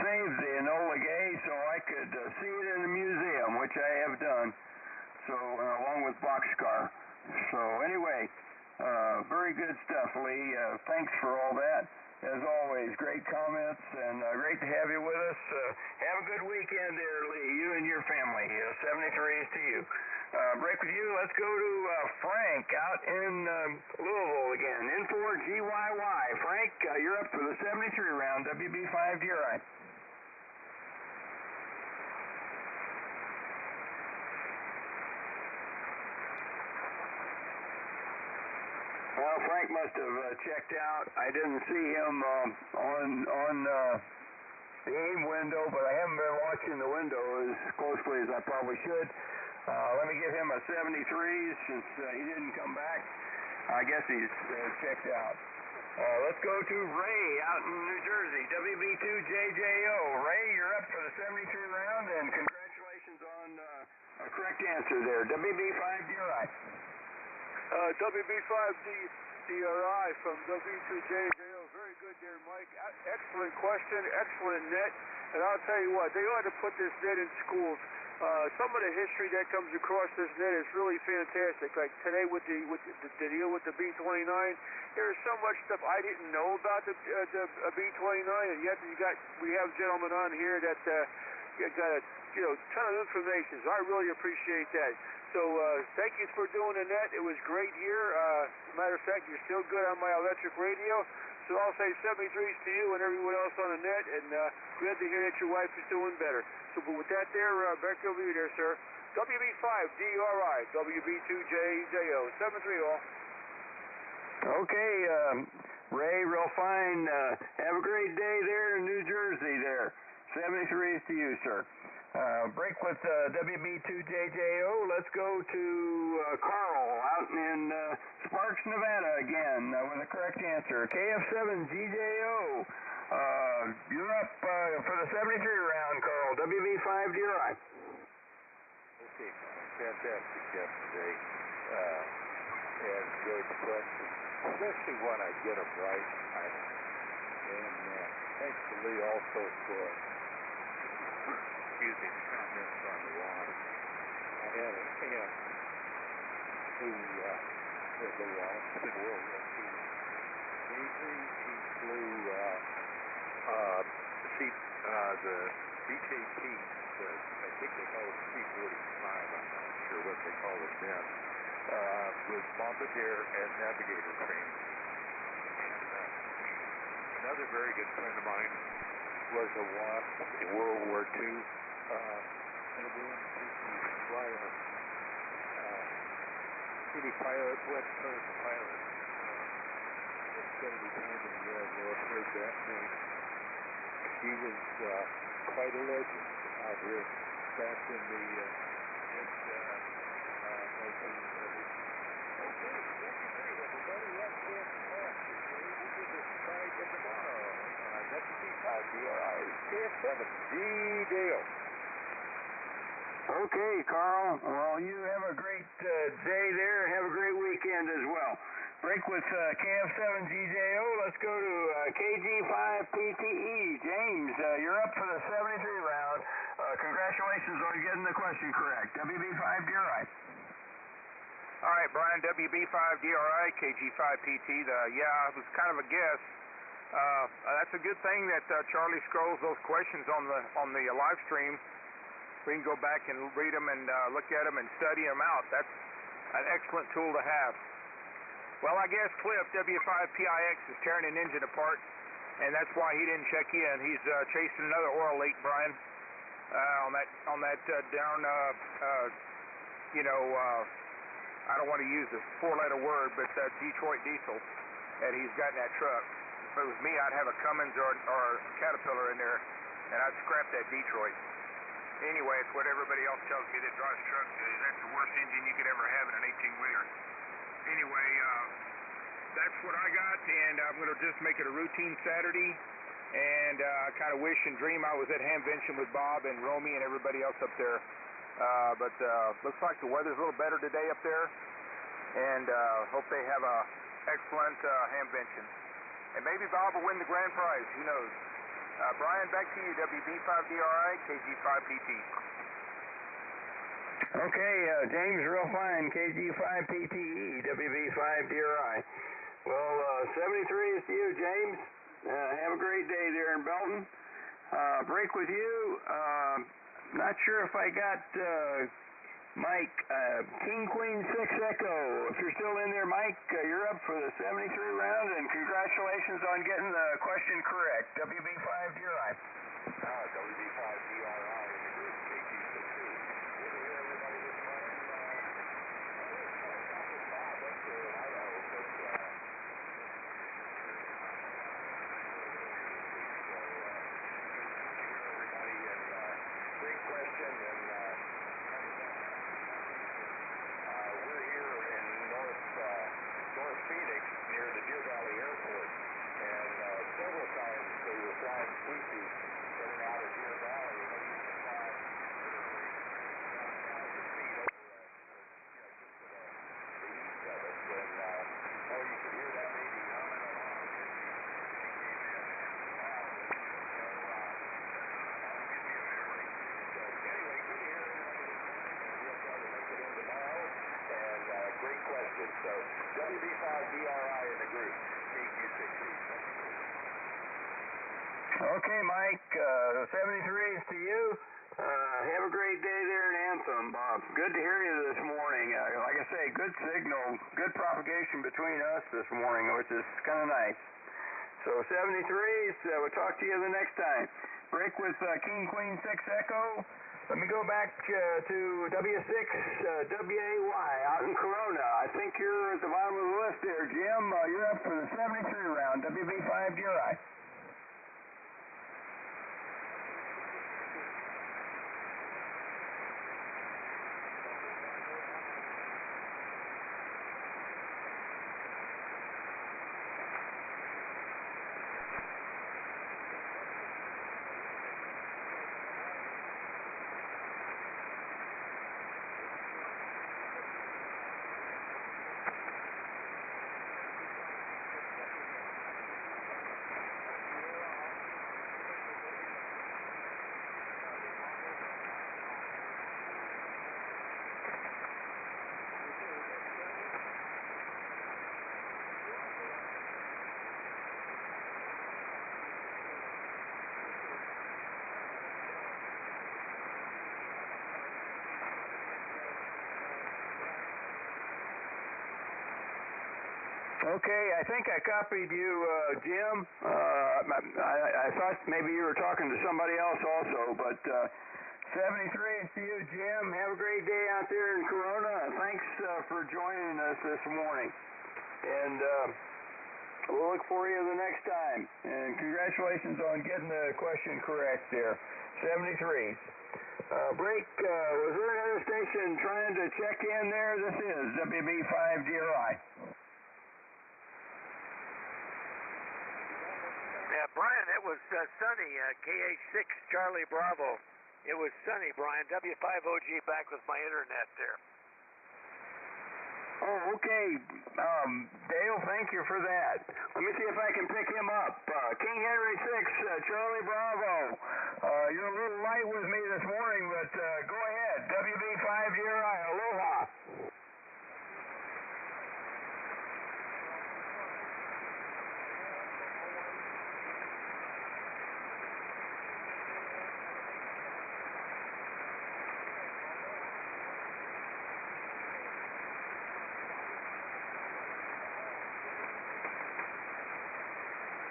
saved the Enola Gay so I could see it in the museum, which I have done. So along with Boxcar. So anyway, very good stuff, Lee. Thanks for all that. As always, great comments and great to have you with us. Have a good weekend there, Lee, you and your family. 73 is to you. Break with you. Let's go to Frank out in Louisville again. N4GYY. Frank, you're up for the 73 round. WB5DRI. Well, Frank must have checked out. I didn't see him on the AIM window, but I haven't been watching the window as closely as I probably should. Let me give him a 73 since he didn't come back. I guess he's checked out. Let's go to Ray out in New Jersey, WB2JJO. Ray, you're up for the 73 round, and congratulations on a correct answer there. WB5DRI. WB5DRI from W2JJO. Very good there, Mike. Excellent question, excellent net. And I'll tell you what, they ought to put this net in schools. Some of the history that comes across this net is really fantastic. Like today with the deal with the B-29, there's so much stuff I didn't know about the B-29, and yet we have gentlemen on here that got a ton of information. So I really appreciate that. So thank you for doing the net. It was great here. Matter of fact, you're still good on my electric radio. So I'll say 73s to you and everyone else on the net, and glad to hear that your wife is doing better. So but with that there, back over you there, sir. WB5DRI, WB2JJO, 7-3 all. Okay, Ray, real fine. Have a great day there in New Jersey there. 73s to you, sir. Break with WB2JJO. Let's go to Carl out in Sparks, Nevada again with a correct answer. KF7GJO. You're up for the 73 round, Carl. WB5DRI. Okay, fantastic yesterday. And enjoyed the question, especially when I get them right. And thanks to Lee also for the comments on the lawn. I had an aunt who was a lost in World War II. He flew the BKPs, I think they call it C-45, I'm not sure what they call it then, with bombardier and navigator training. And another very good friend of mine was a WASP in World War II, and a wound flyer. Any pilot, West Coast pilot, spent any time in the Air Force, heard that name. He was quite a legend out here back in the mid-1930s. Okay, that's great, everybody. That's fantastic. We'll do this tonight and tomorrow. WB5DRI, KF7GJO. Okay, Carl. Well, you have a great day there. Have a great weekend as well. Break with KF7GJO. Let's go to KG5PTE. James, you're up for the 73 round. Congratulations on getting the question correct. WB5DRI. All right, Brian, WB5DRI, KG5PT. It was kind of a guess. That's a good thing that Charlie scrolls those questions on the live stream. We can go back and read them and look at them and study them out. That's an excellent tool to have. Well, I guess Cliff, W5PIX, is tearing an engine apart, and that's why he didn't check in. He's chasing another oil leak, Brian, on that down, I don't want to use a four-letter word, but Detroit diesel that he's got in that truck. If it was me, I'd have a Cummins or a Caterpillar in there, and I'd scrap that Detroit. Anyway, it's what everybody else tells me that drives trucks. That's the worst engine you could ever have in an 18-wheeler. Anyway, that's what I got, and I'm going to just make it a routine Saturday, and I kind of wish and dream I was at Hamvention with Bob and Romy and everybody else up there. But looks like the weather's a little better today up there, and hope they have a excellent Hamvention. And maybe Bob will win the grand prize. Who knows? Brian, back to you, WB5DRI, KG5PT. Okay, James, real fine, KG5PTE, WB5DRI. Well, 73 is to you, James. Have a great day there in Belton. Break with you. Not sure if I got Mike, King Queen 6 Echo. If you're still in there, Mike, you're up for the 73 round, and congratulations on getting the question correct. WB5DRI. WB5DRI in the group, KG6. Good to hear everybody this morning. Bob up there in Idaho, but everybody, and great question, and we're here in North Phoenix near the Deer Valley Airport, and several times they were flying sweepies in and out of Deer Valley, and they used to fly literally 1,000 feet over just to the east of us, and you could hear that baby humming along as she came in and loud. So anyway, good to hear everybody this morning, and we'll try to make it in tomorrow, and great question. So WB5DRI in the group, KQ6. Okay, Mike, 73s to you. Have a great day there in Anthem. Good to hear you this morning. Like I say, good signal, good propagation between us this morning, which is kind of nice. So 73s, we'll talk to you the next time. Break with King Queen 6 Echo. Let me go back to W6 WAY out in Corona. I think you're at the bottom of the list there, Jim. You're up for the 73 round, WB5 DRI. Okay, I think I copied you, Jim. I thought maybe you were talking to somebody else also, but 73 is to you, Jim. Have a great day out there in Corona. Thanks for joining us this morning. And we'll look for you the next time. And congratulations on getting the question correct there. 73. Break, was there another station trying to check in there? This is WB5DRI. Yeah, Brian, it was sunny, KH6 Charlie Bravo. It was sunny, Brian. W5OG back with my internet there. Oh, okay. Dale, thank you for that. Let me see if I can pick him up. King Henry 6, Charlie Bravo. You're a little light with me this morning, but go ahead. WB5DRI, aloha.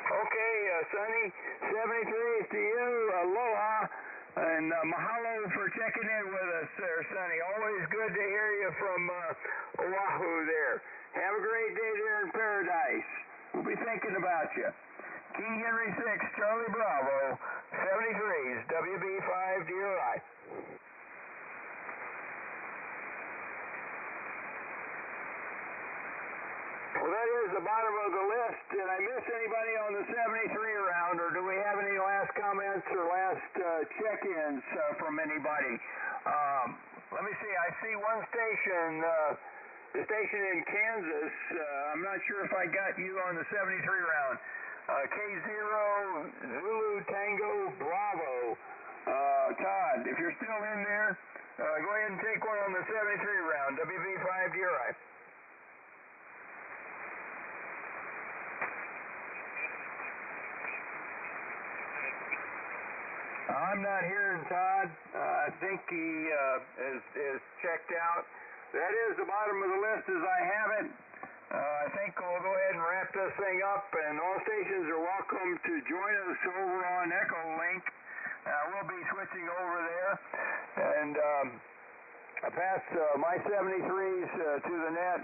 Okay, Sonny, 73 is to you. Aloha, and mahalo for checking in with us there, Sonny. Always good to hear you from Oahu there. Have a great day there in paradise. We'll be thinking about you. King Henry 6, Charlie Bravo, 73s, WB5DRI. Well, that is the bottom of the list. Did I miss anybody on the 73 round, or do we have any last comments or last check-ins from anybody? Let me see. I see one station, the station in Kansas. I'm not sure if I got you on the 73 round. K0 Zulu Tango Bravo. Todd, if you're still in there, go ahead and take one on the 73 round. WB5DRI. I'm not hearing Todd. I think he is checked out. That is the bottom of the list as I have it. I think we'll go ahead and wrap this thing up, and all stations are welcome to join us over on Echolink. We'll be switching over there, and I pass my 73s to the net,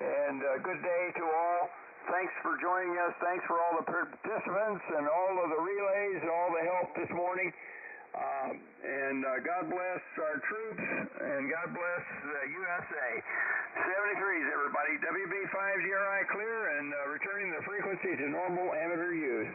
and good day to all. Thanks for joining us. Thanks for all the participants and all of the relays and all the help this morning. And God bless our troops, and God bless the USA. 73s, everybody. WB5DRI clear and returning the frequency to normal amateur use.